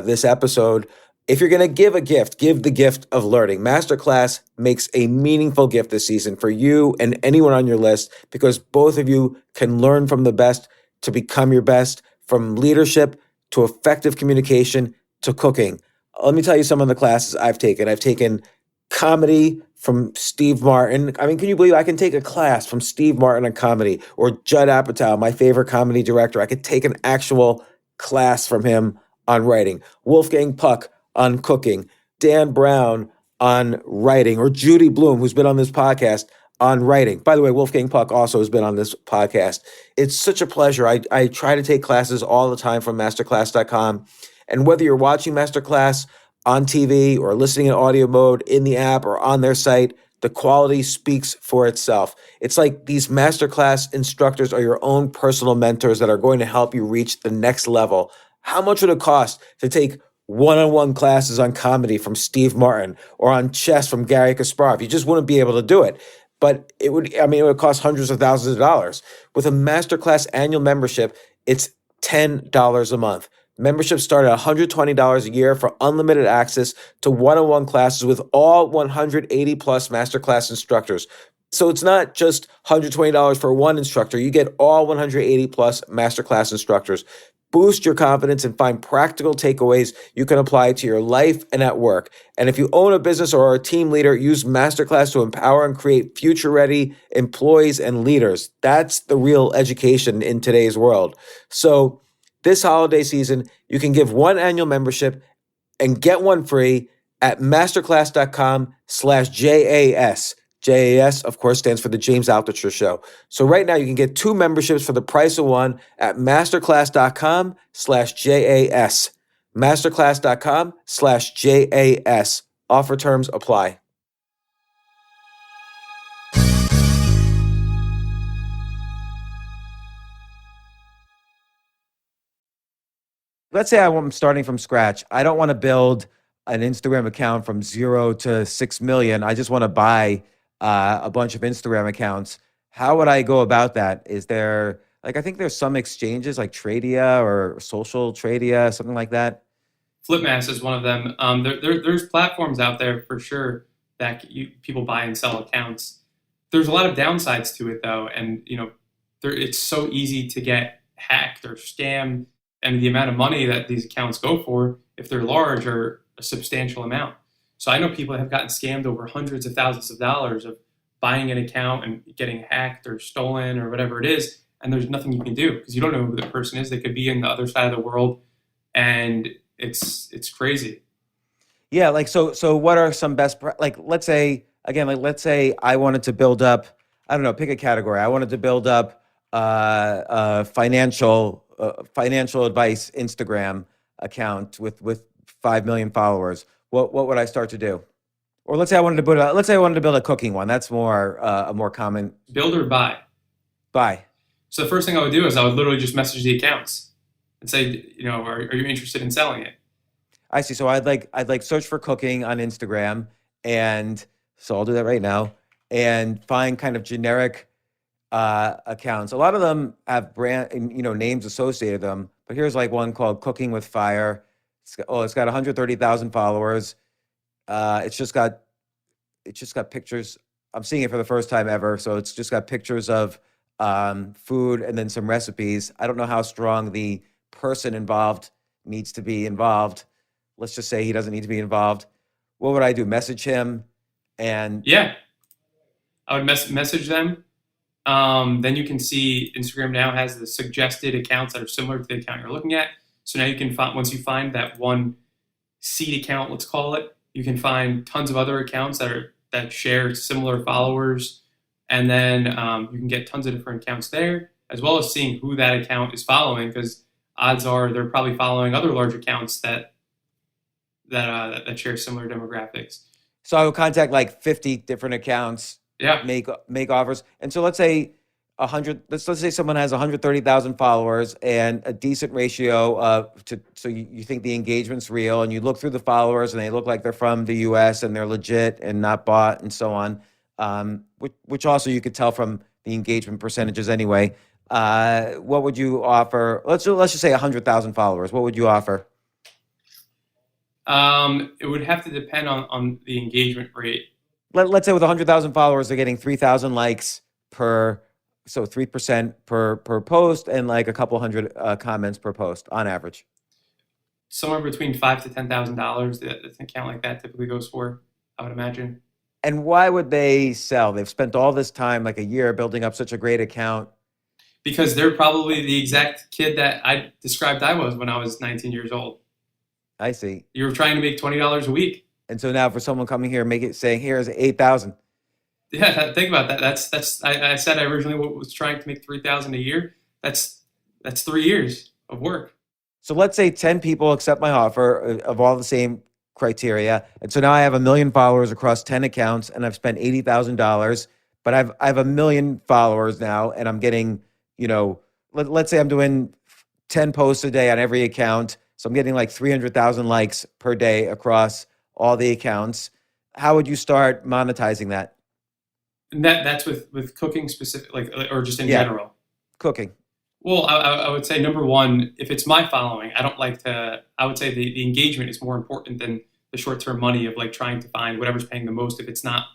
this episode. If you're going to give a gift, give the gift of learning. Masterclass makes a meaningful gift this season for you and anyone on your list, because both of you can learn from the best to become your best, from leadership to effective communication to cooking. Let me tell you some of the classes I've taken. I've taken comedy from Steve Martin. I mean, can you believe I can take a class from Steve Martin on comedy, or Judd Apatow, my favorite comedy director? I could take an actual class from him on writing. Wolfgang Puck on cooking. Dan Brown on writing, or Judy Bloom, who's been on this podcast, on writing. By the way, Wolfgang Puck also has been on this podcast. It's such a pleasure. I try to take classes all the time from masterclass.com. And whether you're watching Masterclass on TV or listening in audio mode in the app or on their site, the quality speaks for itself. It's like these Masterclass instructors are your own personal mentors that are going to help you reach the next level. How much would it cost to take one-on-one classes on comedy from Steve Martin or on chess from Gary Kasparov? You just wouldn't be able to do it. But it would cost hundreds of thousands of dollars. With a Masterclass annual membership, it's $10 a month. Memberships start at $120 a year for unlimited access to one-on-one classes with all 180 plus Masterclass instructors. So it's not just $120 for one instructor. You get all 180 plus Masterclass instructors. Boost your confidence and find practical takeaways you can apply to your life and at work. And if you own a business or are a team leader, use Masterclass to empower and create future-ready employees and leaders. That's the real education in today's world. So this holiday season, you can give one annual membership and get one free at masterclass.com/JAS. JAS, of course, stands for the James Altucher Show. So right now you can get 2 memberships for the price of one at masterclass.com/JAS. Masterclass.com/JAS. Offer terms apply. Let's say I'm starting from scratch. I don't want to build an Instagram account from 0 to 6 million. I just want to buy a bunch of Instagram accounts. How would I go about that? Is there, like, I think there's some exchanges like Tradia or Social Tradia, something like that. Flipmass is one of them. There's platforms out there for sure that people buy and sell accounts. There's a lot of downsides to it though, and it's so easy to get hacked or scammed, and the amount of money that these accounts go for, if they're large, are a substantial amount. So I know people have gotten scammed over hundreds of thousands of dollars of buying an account and getting hacked or stolen or whatever it is, and there's nothing you can do because you don't know who the person is. They could be in the other side of the world, and it's crazy. Yeah, like so what are some like let's say I wanted to build up, I don't know, pick a category. I wanted to build up financial advice Instagram account with 5 million followers. What would I start to do? Or let's say I wanted to build a cooking one. That's more a more common. Build or buy? Buy. So the first thing I would do is I would literally just message the accounts and say, are you interested in selling it? I see. So I'd search for cooking on Instagram, and so I'll do that right now and find kind of generic accounts. A lot of them have brand, names associated with them. But here's like one called Cooking with Fire. It's got 130,000 followers. It's just got pictures. I'm seeing it for the first time ever. So it's just got pictures of food and then some recipes. I don't know how strong the person involved needs to be involved. Let's just say he doesn't need to be involved. What would I do? Message him and yeah, I would message them. Then you can see Instagram now has the suggested accounts that are similar to the account you're looking at. So now you can find, once you find that one seed account, let's call it, you can find tons of other accounts that share similar followers, and then you can get tons of different accounts there, as well as seeing who that account is following, because odds are they're probably following other large accounts that share similar demographics. So I would contact like 50 different accounts. Yeah. Make offers. And so let's say let's say someone has 130,000 followers and a decent ratio so you think the engagement's real, and you look through the followers and they look like they're from the US and they're legit and not bought and so on. Which also you could tell from the engagement percentages anyway. What would you offer? Let's just say 100,000 followers. What would you offer? It would have to depend on the engagement rate. Let's say with 100,000 followers, they're getting 3,000 likes so 3% per post, and like a couple hundred comments per post on average. Somewhere between $5,000 to $10,000, an account like that typically goes for, I would imagine. And why would they sell? They've spent all this time, like a year, building up such a great account. Because they're probably the exact kid that I described I was when I was 19 years old. I see. You were trying to make $20 a week. And so now for someone coming here, saying, here's 8,000. Yeah, think about that. That's. I said I originally was trying to make $3,000 a year. That's 3 years of work. So let's say 10 people accept my offer of all the same criteria, and so now I have 1 million followers across 10 accounts, and I've spent $80,000. But I have 1 million followers now, and I'm getting, let's say I'm doing 10 posts a day on every account, so I'm getting like 300,000 likes per day across all the accounts. How would you start monetizing that? And that's with cooking specific, or just in general? Cooking. Well, I would say, number one, if it's my following, I would say the engagement is more important than the short-term money of like trying to find whatever's paying the most if it's not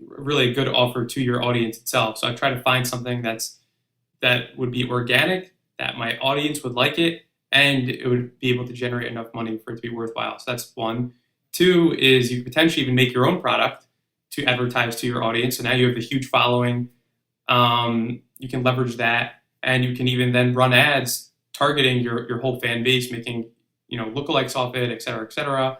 really a good offer to your audience itself. So I try to find something that would be organic, that my audience would like it, and it would be able to generate enough money for it to be worthwhile. So that's one. Two is you potentially even make your own product to advertise to your audience. So now you have a huge following. You can leverage that, and you can even then run ads targeting your whole fan base, making lookalikes off it, et cetera, et cetera.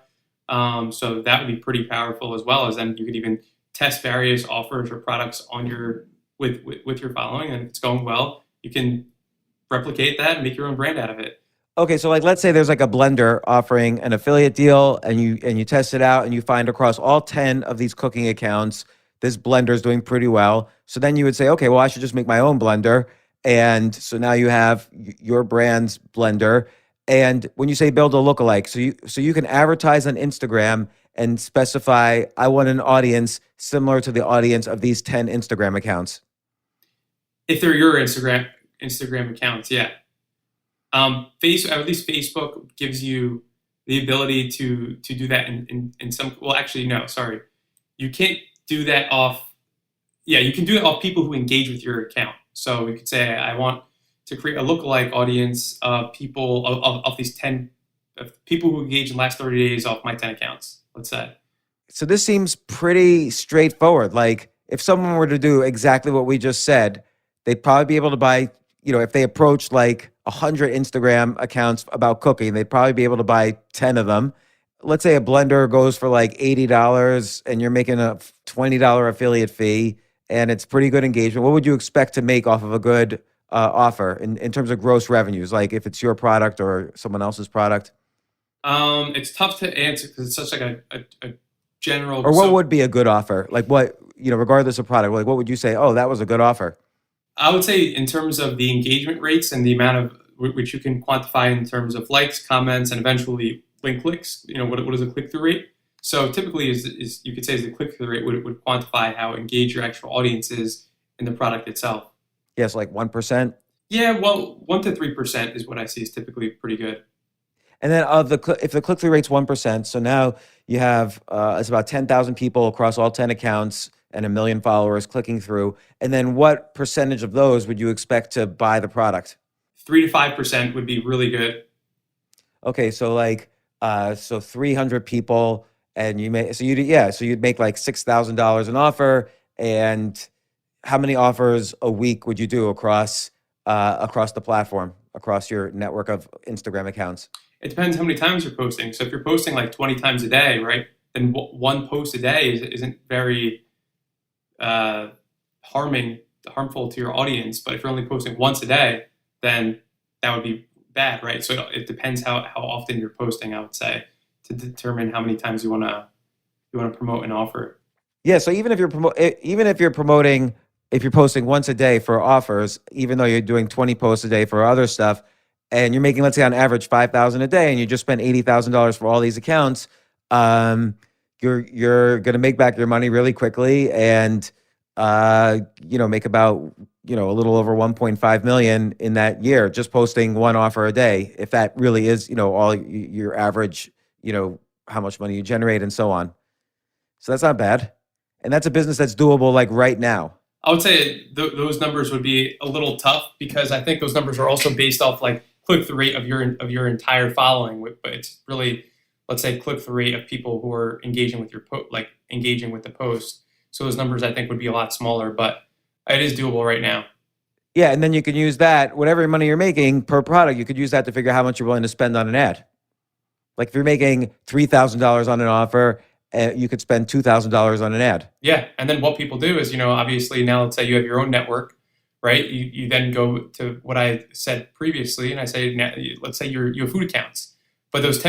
So that would be pretty powerful, as well as then you could even test various offers or products on your with your following, and if it's going well, you can replicate that and make your own brand out of it. Okay, so like let's say there's like a blender offering an affiliate deal and you test it out and you find across all 10 of these cooking accounts this blender is doing pretty well. So then you would say, okay, well I should just make my own blender. And so now you have your brand's blender. And when you say build a lookalike, so you can advertise on Instagram and specify I want an audience similar to the audience of these 10 Instagram accounts. If they're your Instagram accounts, yeah. At least Facebook gives you the ability to do that in some. Well, actually, no, sorry, you can't do that off. Yeah, you can do it off people who engage with your account. So we could say I want to create a lookalike audience of people of these 10 of people who engage in the last 30 days off my 10 accounts. Let's say. So this seems pretty straightforward. Like if someone were to do exactly what we just said, they'd probably be able to buy, if they approached like 100 Instagram accounts about cooking, they'd probably be able to buy 10 of them. Let's say a blender goes for like $80 and you're making a $20 affiliate fee and it's pretty good engagement. What would you expect to make off of a good offer in terms of gross revenues? Like if it's your product or someone else's product? It's tough to answer because it's such like a general. Or what would be a good offer? Like what, regardless of product, like what would you say? Oh, that was a good offer. I would say in terms of the engagement rates and the amount of which you can quantify in terms of likes, comments, and eventually link clicks. What is a click-through rate? So typically, is you could say is the click-through rate would quantify how engaged your actual audience is in the product itself. Yes, like 1%. Yeah, well, 1 to 3% is what I see is typically pretty good. And then if the click-through rate's 1%, so now you have it's about 10,000 people across all 10 accounts and 1 million followers clicking through. And then what percentage of those would you expect to buy the product? 3 to 5% would be really good. Okay, so like so 300 people, and you'd make like $6,000 an offer. And how many offers a week would you do across the platform, across your network of Instagram accounts? It depends how many times you're posting. So if you're posting like 20 times a day, right, then one post a day isn't very harmful to your audience. But if you're only posting once a day, then that would be bad, right? So it depends how often you're posting, I would say, to determine how many times you want to promote an offer. Yeah, so even if you're posting once a day for offers, even though you're doing 20 posts a day for other stuff, and you're making, let's say on average, $5,000 a day, and you just spent $80,000 for all these accounts, you're going to make back your money really quickly, and make about a little over 1.5 million in that year just posting one offer a day. If that really is all your average, how much money you generate and so on. So that's not bad, and that's a business that's doable like right now. I would say those numbers would be a little tough because I think those numbers are also based off like click-through rate of your entire following. But it's really, let's say, click-through rate of people who are engaging with engaging with the post. So those numbers I think would be a lot smaller, but it is doable right now. Yeah, and then you can use that, whatever money you're making per product, you could use that to figure out how much you're willing to spend on an ad. Like if you're making $3,000 on an offer, you could spend $2,000 on an ad. Yeah, and then what people do is, obviously now let's say you have your own network, right? You then go to what I said previously, and I say, let's say you have food accounts, but those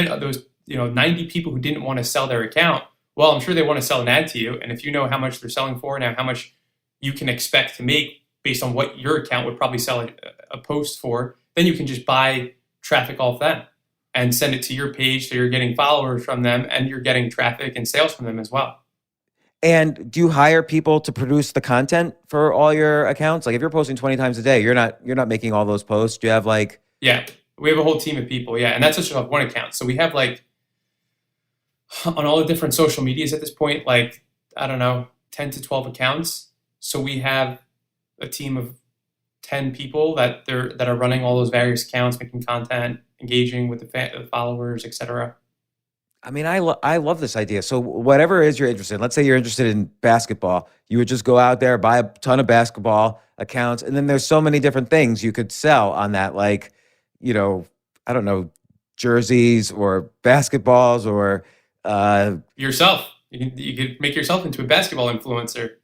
90 people who didn't want to sell their account, well, I'm sure they want to sell an ad to you, and if you know how much they're selling for now, how much you can expect to make based on what your account would probably sell a post for, then you can just buy traffic off them and send it to your page, so you're getting followers from them and you're getting traffic and sales from them as well. And do you hire people to produce the content for all your accounts? Like if you're posting 20 times a day, you're not making all those posts. Do you have like... Yeah, we have a whole team of people. Yeah, and that's just off one account. So we have like on all the different social medias at this point, like, I don't know, 10 to 12 accounts. So we have a team of 10 people that are running all those various accounts, making content, engaging with the followers, etc. I mean, I love this idea. So whatever it is you're interested in, let's say you're interested in basketball, you would just go out there, buy a ton of basketball accounts, and then there's so many different things you could sell on that, like, I don't know, jerseys or basketballs or... Yourself. You could make yourself into a basketball influencer,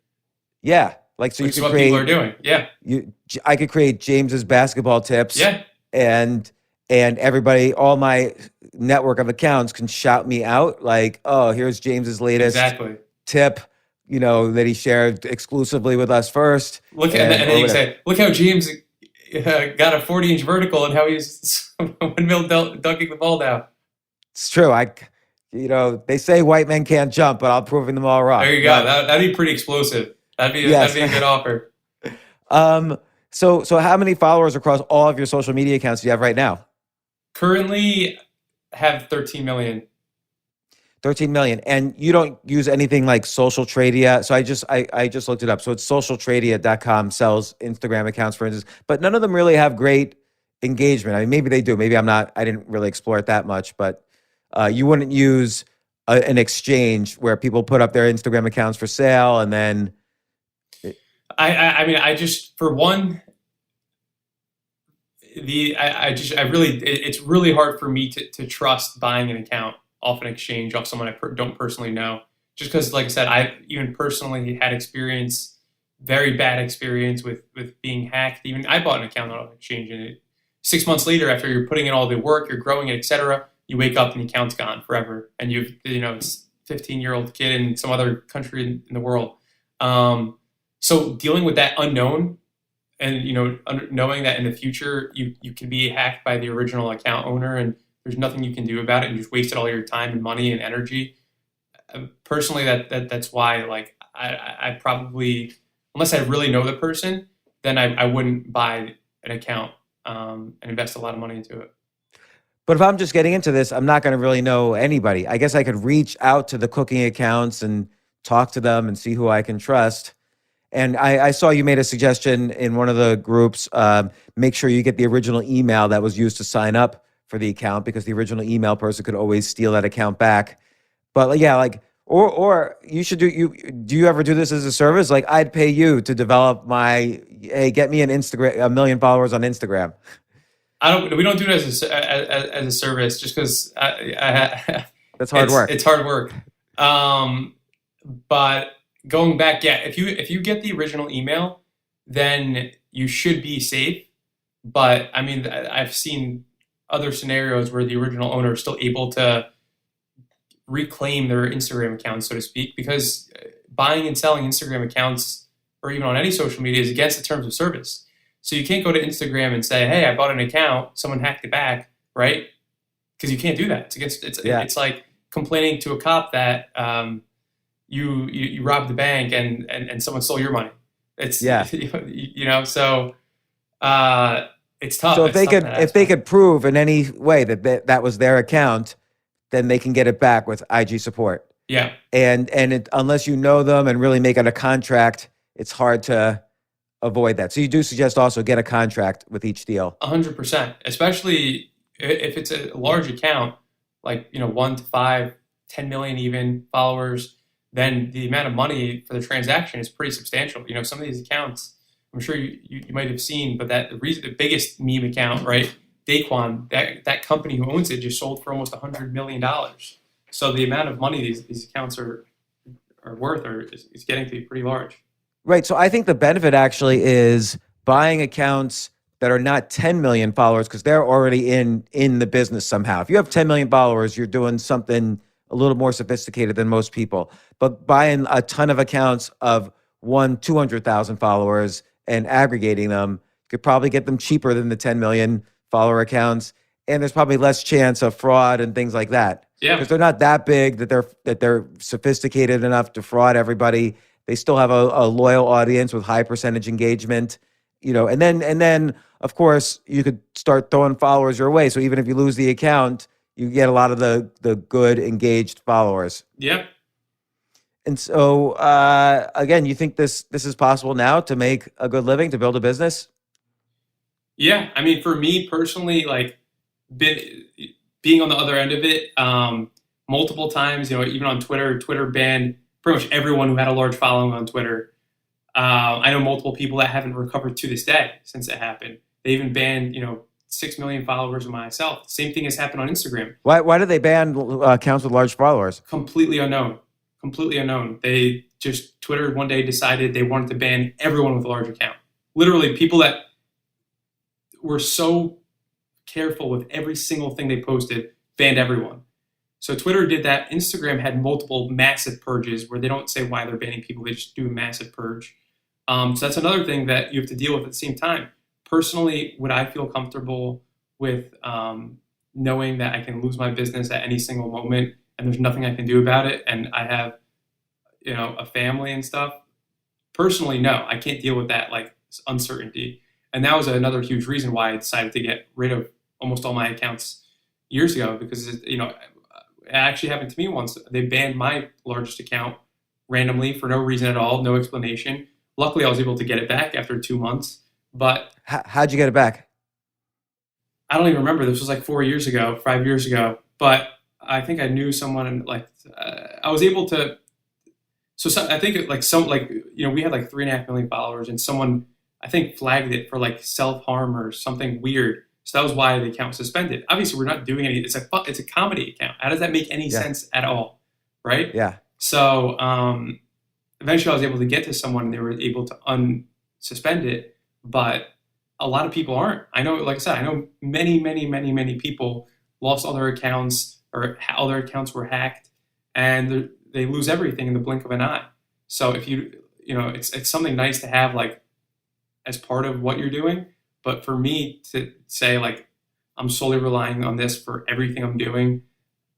Yeah. Like, so you which is could what people are create, doing. Yeah, I could create James's basketball tips, yeah, and everybody, all my network of accounts can shout me out like, oh, here's James's latest exactly. tip, that he shared exclusively with us first, Look, and or then you can whatever. say, look how James got a 40-inch vertical and how he's windmill dunking the ball down. It's true. They say white men can't jump, but I'm proving them all wrong. There you go. Not, That'd be pretty explosive. That'd yes. be a good offer. So how many followers across all of your social media accounts do you have right now? Currently, have 13 million. 13 million. And you don't use anything like Social Tradia. So I just looked it up. So it's socialtradia.com sells Instagram accounts, for instance, but none of them really have great engagement. I mean, maybe they do. Maybe I didn't really explore it that much, but you wouldn't use an exchange where people put up their Instagram accounts for sale and then. I mean, I just, for one, it's really hard for me to trust buying an account off an exchange, off someone I don't personally know. Just because, like I said, I even personally had very bad experience with being hacked. Even I bought an account on an exchange, and 6 months later, after you're putting in all the work, you're growing it, etc., you wake up and the account's gone forever, and it's 15-year-old kid in some other country in the world. So dealing with that unknown, and knowing that in the future you can be hacked by the original account owner, and there's nothing you can do about it, and you just wasted all your time and money and energy. Personally, that's why, like, I probably, unless I really know the person, then I wouldn't buy an account and invest a lot of money into it. But if I'm just getting into this, I'm not going to really know anybody. I guess I could reach out to the cooking accounts and talk to them and see who I can trust. And I saw you made a suggestion in one of the groups. Make sure you get the original email that was used to sign up for the account, because the original email person could always steal that account back. But yeah, like, or you should do you ever do this as a service? Like, I'd pay you to develop get me a million followers on Instagram. We don't do it as a service, just because That's hard work. It's hard work. But going back, yeah, if you get the original email, then you should be safe. But I mean, I've seen other scenarios where the original owner is still able to reclaim their Instagram account, so to speak, because buying and selling Instagram accounts, or even on any social media, is against the terms of service. So you can't go to Instagram and say, "Hey, I bought an account, someone hacked it back," right? Because you can't do that. It's like complaining to a cop that you robbed the bank and someone stole your money. It's so it's tough. So if they could prove in any way that was their account, then they can get it back with IG support. Yeah. And unless you know them and really make it a contract, it's hard to avoid that. So you do suggest also get a contract with each deal. 100%, especially if it's a large account, like 1 to 5, 10 million even followers, then the amount of money for the transaction is pretty substantial. Some of these accounts, I'm sure you might have seen, but the biggest meme account, right, Daquan, that company who owns it just sold for almost $100 million. So the amount of money these accounts are worth is getting to be pretty large. Right. So I think the benefit actually is buying accounts that are not 10 million followers, because they're already in the business somehow. If you have 10 million followers, you're doing something a little more sophisticated than most people. But buying a ton of accounts of 200,000 followers and aggregating them, you could probably get them cheaper than the 10 million follower accounts. And there's probably less chance of fraud and things like that. Yeah. Because they're not that big that they're sophisticated enough to fraud everybody. They still have a loyal audience with high percentage engagement, and then of course you could start throwing followers your way. So even if you lose the account, you get a lot of the good engaged followers. Yep. And so again, you think this is possible now to make a good living, to build a business? Yeah, I mean, for me personally, like being on the other end of it, multiple times, even on Twitter banned pretty much everyone who had a large following on Twitter. I know multiple people that haven't recovered to this day since it happened. They even banned, 6 million followers of myself. Same thing has happened on Instagram. Why did they ban accounts with large followers? Completely unknown. completely unknown. Twitter one day decided they wanted to ban everyone with a large account. Literally, people that were so careful with every single thing they posted banned everyone. So Twitter did that. Instagram had multiple massive purges where they don't say why they're banning people. They just do a massive purge. So that's another thing that you have to deal with at the same time. Personally, would I feel comfortable with knowing that I can lose my business at any single moment and there's nothing I can do about it, and I have, a family and stuff? Personally, no, I can't deal with that uncertainty. And that was another huge reason why I decided to get rid of almost all my accounts years ago, because it actually happened to me once. They banned my largest account randomly for no reason at all, no explanation. Luckily, I was able to get it back after 2 months. But How'd you get it back? I don't even remember. This was 5 years ago. But I think I knew someone, I was able to. I think we had 3.5 million followers, and someone, I think, flagged it for self-harm or something weird. So that was why the account was suspended. Obviously, we're not doing any. It's a comedy account. How does that make any sense at all, right? Yeah. So eventually, I was able to get to someone, and they were able to unsuspend it. But a lot of people aren't. I know, like I said, I know many, many, many, many people lost all their accounts, or all their accounts were hacked, and they lose everything in the blink of an eye. So if it's something nice to have as part of what you're doing. But for me to say I'm solely relying on this for everything I'm doing,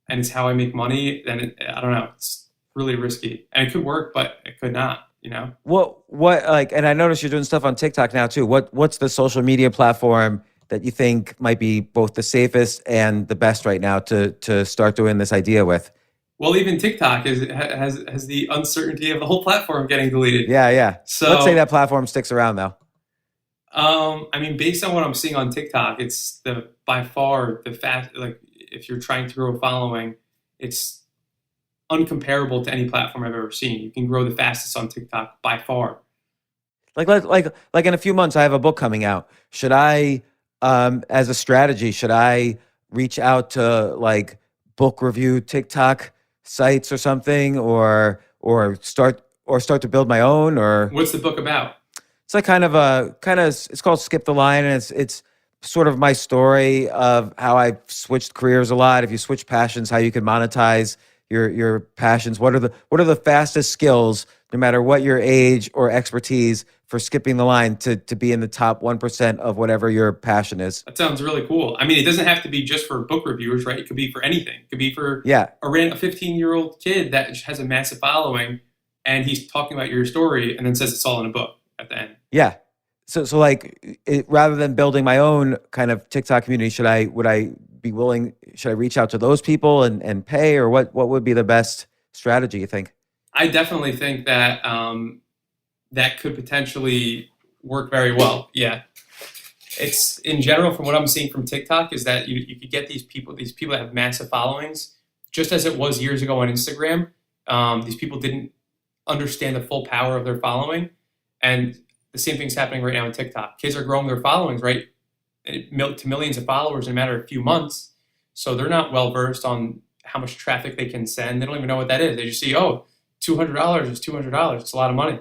and it's how I make money, then I don't know. It's really risky, and it could work, but it could not. And I noticed you're doing stuff on TikTok now too. What's the social media platform that you think might be both the safest and the best right now to start doing this idea with? Well, even TikTok has the uncertainty of the whole platform getting deleted. Yeah. So let's say that platform sticks around though. Based on what I'm seeing on TikTok, it's by far the fast. If you're trying to grow a following, it's uncomparable to any platform I've ever seen. You can grow the fastest on TikTok by far. Like in a few months, I have a book coming out. Should I, as a strategy, reach out to book review TikTok sites or something, or start to build my own? Or what's the book about? It's it's called Skip the Line, and it's sort of my story of how I switched careers a lot. If you switch passions, how you can monetize your passions. What are the fastest skills, no matter what your age or expertise, for skipping the line to be in the top 1% of whatever your passion is? That sounds really cool. It doesn't have to be just for book reviewers, right? It could be for anything. It could be for a 15-year-old kid that has a massive following, and he's talking about your story and then says it's all in a book at the end. Yeah. So rather than building my own kind of TikTok community, should I reach out to those people and pay, or what would be the best strategy, you think? I definitely think that that could potentially work very well. Yeah. It's, in general, from what I'm seeing from TikTok, is that you could get these people that have massive followings, just as it was years ago on Instagram. These people didn't understand the full power of their following. And the same thing's happening right now on TikTok. Kids are growing their followings, right, to millions of followers in a matter of a few months. So they're not well versed on how much traffic they can send. They don't even know what that is. They just see, $200 is $200. It's a lot of money.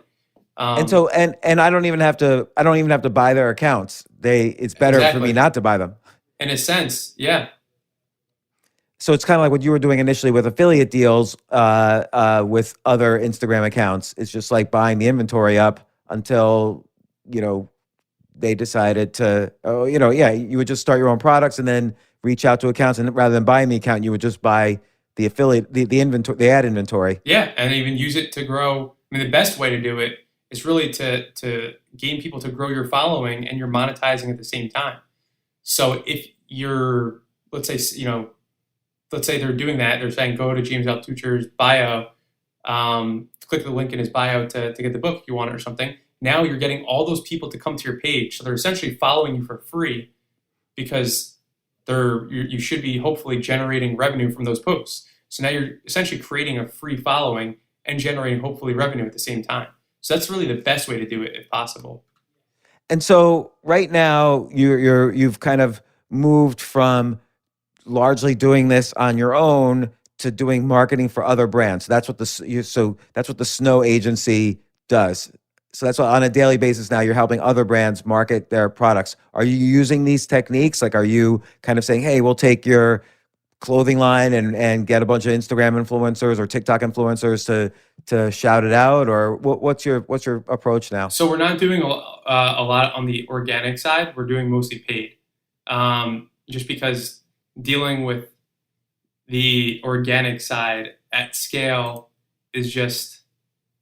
And I don't even have to buy their accounts. It's better for me not to buy them. In a sense, yeah. So it's kind of like what you were doing initially with affiliate deals with other Instagram accounts. It's just like buying the inventory up until they decided to. You would just start your own products and then reach out to accounts, and rather than buying the account, you would just buy the affiliate, the inventory, the ad inventory. Yeah, and even use it to grow. The best way to do it is really to gain people to grow your following, and you're monetizing at the same time. So if you're, let's say they're doing that, they're saying go to James Altucher's bio, click the link in his bio to get the book if you want it or something. Now you're getting all those people to come to your page, so they're essentially following you for free, because you should be hopefully generating revenue from those posts. So now you're essentially creating a free following and generating hopefully revenue at the same time. So that's really the best way to do it if possible. And so right now you've kind of moved from largely doing this on your own to doing marketing for other brands. That's what that's what the Snow agency does. So that's what on a daily basis now you're helping other brands market their products. Are you using these techniques? Like, are you kind of saying, hey, we'll take your clothing line and get a bunch of Instagram influencers or TikTok influencers to shout it out? Or what's your approach now? So we're not doing a lot on the organic side. We're doing mostly paid, just because dealing with the organic side at scale is just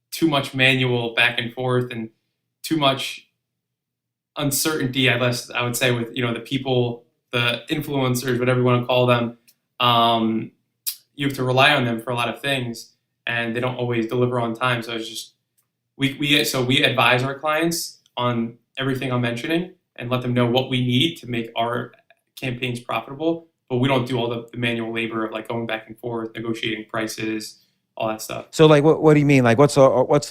too much manual back and forth and too much uncertainty, I would say, with the people, the influencers, whatever you want to call them. You have to rely on them for a lot of things, and they don't always deliver on time. So it's just we advise our clients on everything I'm mentioning and let them know what we need to make our campaigns profitable. But we don't do all the manual labor of like going back and forth, negotiating prices, all that stuff. So like, what do you mean? Like, what's the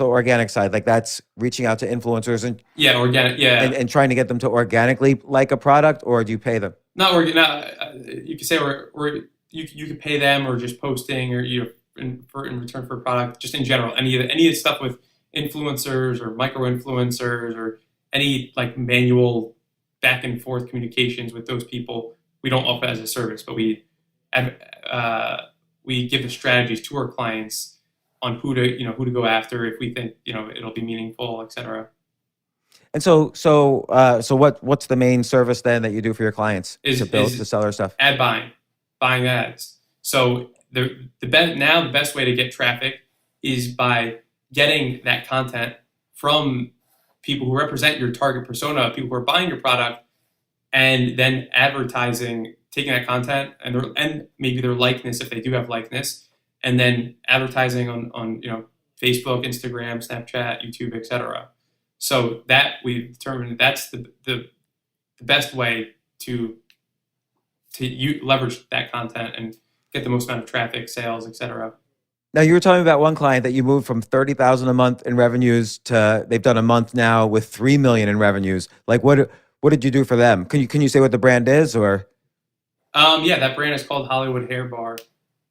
organic side? Like, that's reaching out to influencers and organic, and trying to get them to organically like a product, or do you pay them? You could say you could pay them, or just posting, or in return for a product, just in general, any of the stuff with influencers or micro influencers or any like manual back and forth communications with those people, we don't offer as a service, but we give the strategies to our clients on who to go after if we think it'll be meaningful, etc. And so what's the main service then that you do for your clients to sell their stuff? Ad buying ads. So the best way to get traffic is by getting that content from people who represent your target persona, people who are buying your product, and then advertising, taking that content and maybe their likeness if they do have likeness, and then advertising on Facebook, Instagram, Snapchat, YouTube, etc. So that we've determined that's the best way to leverage that content and get the most amount of traffic, sales, etc. Now, you were telling me about one client that you moved from $30,000 a month in revenues to they've done a month now with $3 million in revenues. Like, what did you do for them? Can you say what the brand is, or? Yeah, that brand is called Hollywood Hair Bar.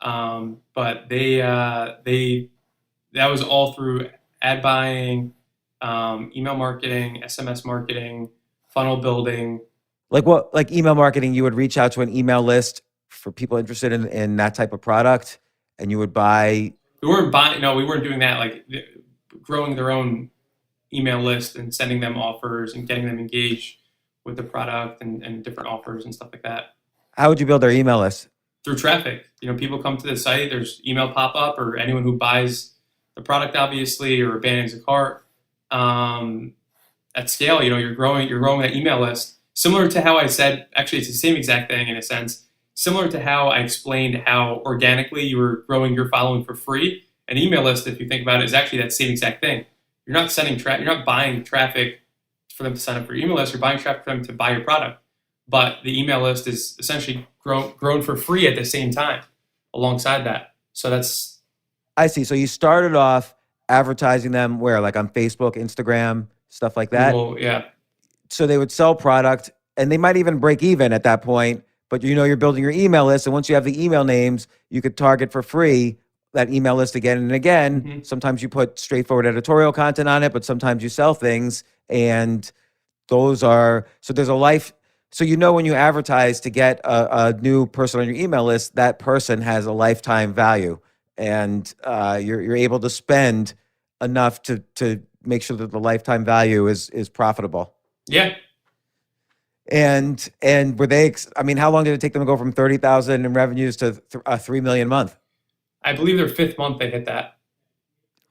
But that was all through ad buying, email marketing, SMS marketing, funnel building. Like email marketing, you would reach out to an email list for people interested in that type of product, and you would buy. We weren't doing that. Like growing their own email list and sending them offers and getting them engaged with the product and different offers and stuff like that. How would you build their email list? Through traffic. People come to the site, there's email pop up, or anyone who buys the product, obviously, or abandons a cart. At scale, you're growing that email list. Similar to how I said, actually, it's the same exact thing in a sense. Similar to how I explained how organically you were growing your following for free. An email list, if you think about it, is actually that same exact thing. You're not you're not buying traffic for them to sign up for your email list. You're buying traffic for them to buy your product. But the email list is essentially grown for free at the same time alongside that. So that's. I see. So you started off advertising them where, like on Facebook, Instagram, stuff like that? Well, yeah. So they would sell product, and they might even break even at that point, but you're building your email list, and once you have the email names, you could target for free that email list again and again. Mm-hmm. Sometimes you put straightforward editorial content on it, but sometimes you sell things, and there's a life. So when you advertise to get a new person on your email list, that person has a lifetime value, and you're able to spend enough to make sure that the lifetime value is profitable. Yeah. And were they? I mean, how long did it take them to go from 30,000 in revenues to 3 million a month? I believe their 5th month they hit that.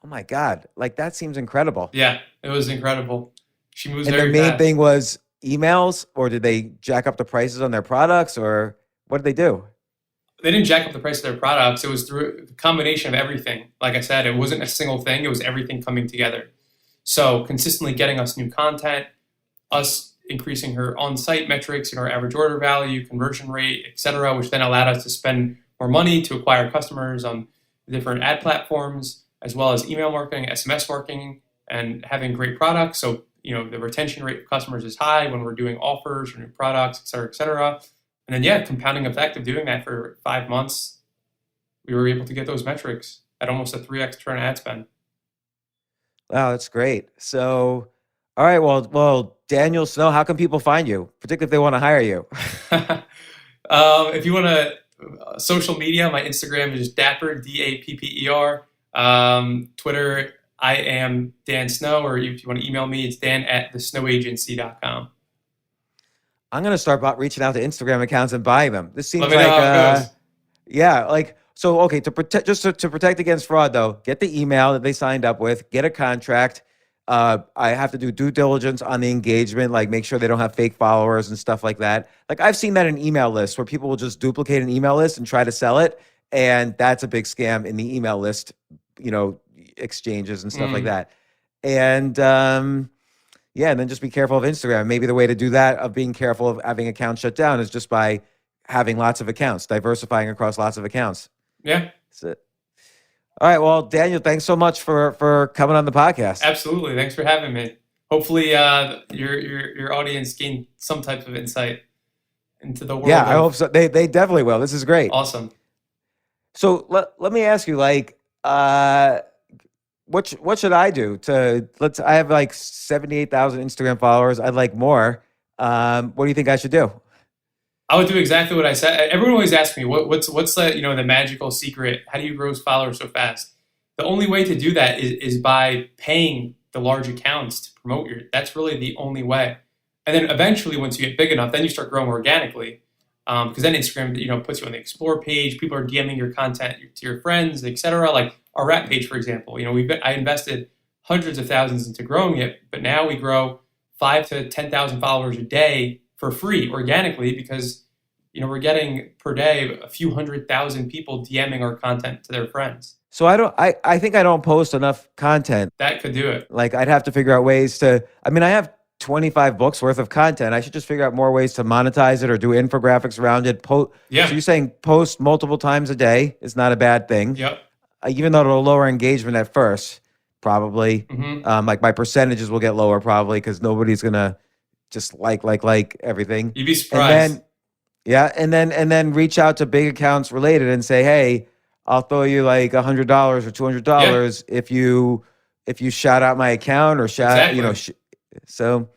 Oh my God! Like, that seems incredible. Yeah, it was incredible. She moves and very fast. And the main thing was emails, or did they jack up the prices on their products, or what did they do? They didn't jack up the price of their products. It was through a combination of everything. Like I said, it wasn't a single thing. It was everything coming together. So consistently getting us new content, us increasing her on-site metrics, our average order value, conversion rate, et cetera, which then allowed us to spend more money to acquire customers on different ad platforms, as well as email marketing, SMS marketing, and having great products. So, the retention rate of customers is high when we're doing offers or new products, et cetera, et cetera. And then, compounding effect of doing that for 5 months, we were able to get those metrics at almost a 3x return on ad spend. Wow, that's great. So, all right, well, Daniel Snow, how can people find you, particularly if they want to hire you? If you want to, social media, my Instagram is Dapper, Dapper. Twitter, I am Dan Snow, or if you want to email me, it's dan@thesnowagency.com. I'm going to start reaching out to Instagram accounts and buying them. This seems Let me know how it goes. yeah, like, so, okay, to protect against fraud, though, get the email that they signed up with, get a contract. I have to do due diligence on the engagement, like make sure they don't have fake followers and stuff like that. Like I've seen that in email lists where people will just duplicate an email list and try to sell it. And that's a big scam in the email list, exchanges and stuff like that. And yeah, and then just be careful of Instagram. Maybe the way to do that, of being careful of having accounts shut down, is just by having lots of accounts, diversifying across lots of accounts. Yeah. That's it. All right. Well, Daniel, thanks so much for coming on the podcast. Absolutely. Thanks for having me. Hopefully your audience gained some type of insight into the world. Yeah, I hope so. They definitely will. This is great. Awesome. So let me ask you, like, what should I do I have like 78,000 Instagram followers. I'd like more. What do you think I should do? I would do exactly what I said. Everyone always asks me, what's the the magical secret? How do you grow followers so fast? The only way to do that is by paying the large accounts to promote that's really the only way. And then eventually, once you get big enough, then you start growing organically. Because then Instagram, puts you on the explore page. People are DMing your content to your friends, etc. Like our rap page, for example. I invested hundreds of thousands into growing it, but now we grow 5,000 to 10,000 followers a day for free organically, because we're getting per day a few 100,000 people DMing our content to their friends. So I think I don't post enough content. That could do it. Like I'd have to figure out ways to, I have 25 books worth of content. I should just figure out more ways to monetize it or do infographics around it. Yeah. So you're saying post multiple times a day is not a bad thing. Yep. Even though it'll lower engagement at first, probably. Like my percentages will get lower probably because nobody's going to just like everything. You'd be surprised. And then reach out to big accounts related and say, hey, I'll throw you like $100 or $200 if you shout out my account or shout, Exactly. So,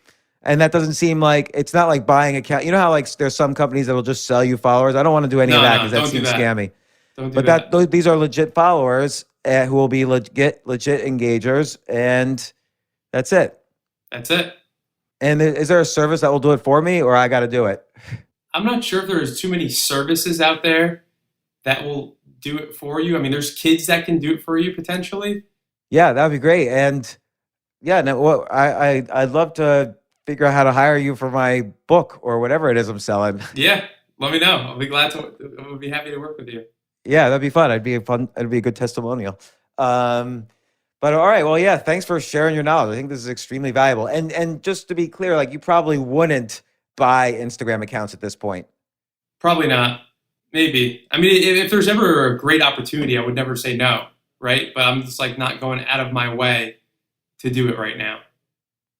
and that doesn't seem like, it's not like buying account. You know how like there's some companies that will just sell you followers. I don't want to do any of that because that seems scammy. Don't do But these are legit followers who will be legit engagers, and that's it. That's it. And is there a service that will do it for me, or I got to do it? I'm not sure if there's too many services out there that will do it for you. There's kids that can do it for you potentially. Yeah, that'd be great. And yeah, no, I'd love to figure out how to hire you for my book or whatever it is I'm selling. Yeah, let me know. I'll be I'll be happy to work with you. Yeah, that'd be fun. It'd be a good testimonial. But all right, well, yeah, thanks for sharing your knowledge. I think this is extremely valuable. And just to be clear, like you probably wouldn't buy Instagram accounts at this point. Probably not. Maybe. If there's ever a great opportunity, I would never say no, right? But I'm just like not going out of my way to do it right now.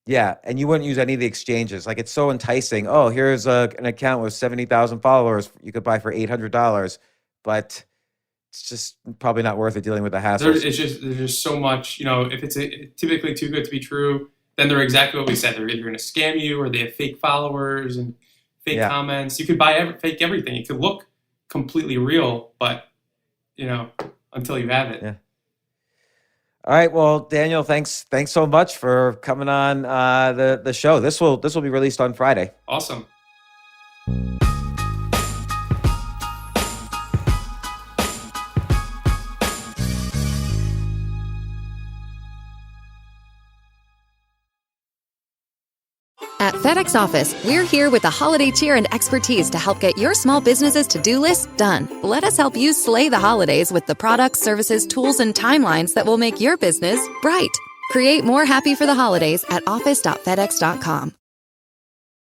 Yeah, and you wouldn't use any of the exchanges. Like it's so enticing. Oh, here's an account with 70,000 followers you could buy for $800, but it's just probably not worth it dealing with the hassle. There's just so much, if it's typically too good to be true, then they're exactly what we said. They're either going to scam you or they have fake followers and fake comments. You could buy fake everything. It could look completely real, but, until you have it. Yeah. All right. Well, Daniel, thanks so much for coming on the show. This will be released on Friday. Awesome. At FedEx Office, we're here with the holiday cheer and expertise to help get your small business's to-do list done. Let us help you slay the holidays with the products, services, tools, and timelines that will make your business bright. Create more happy for the holidays at office.fedex.com.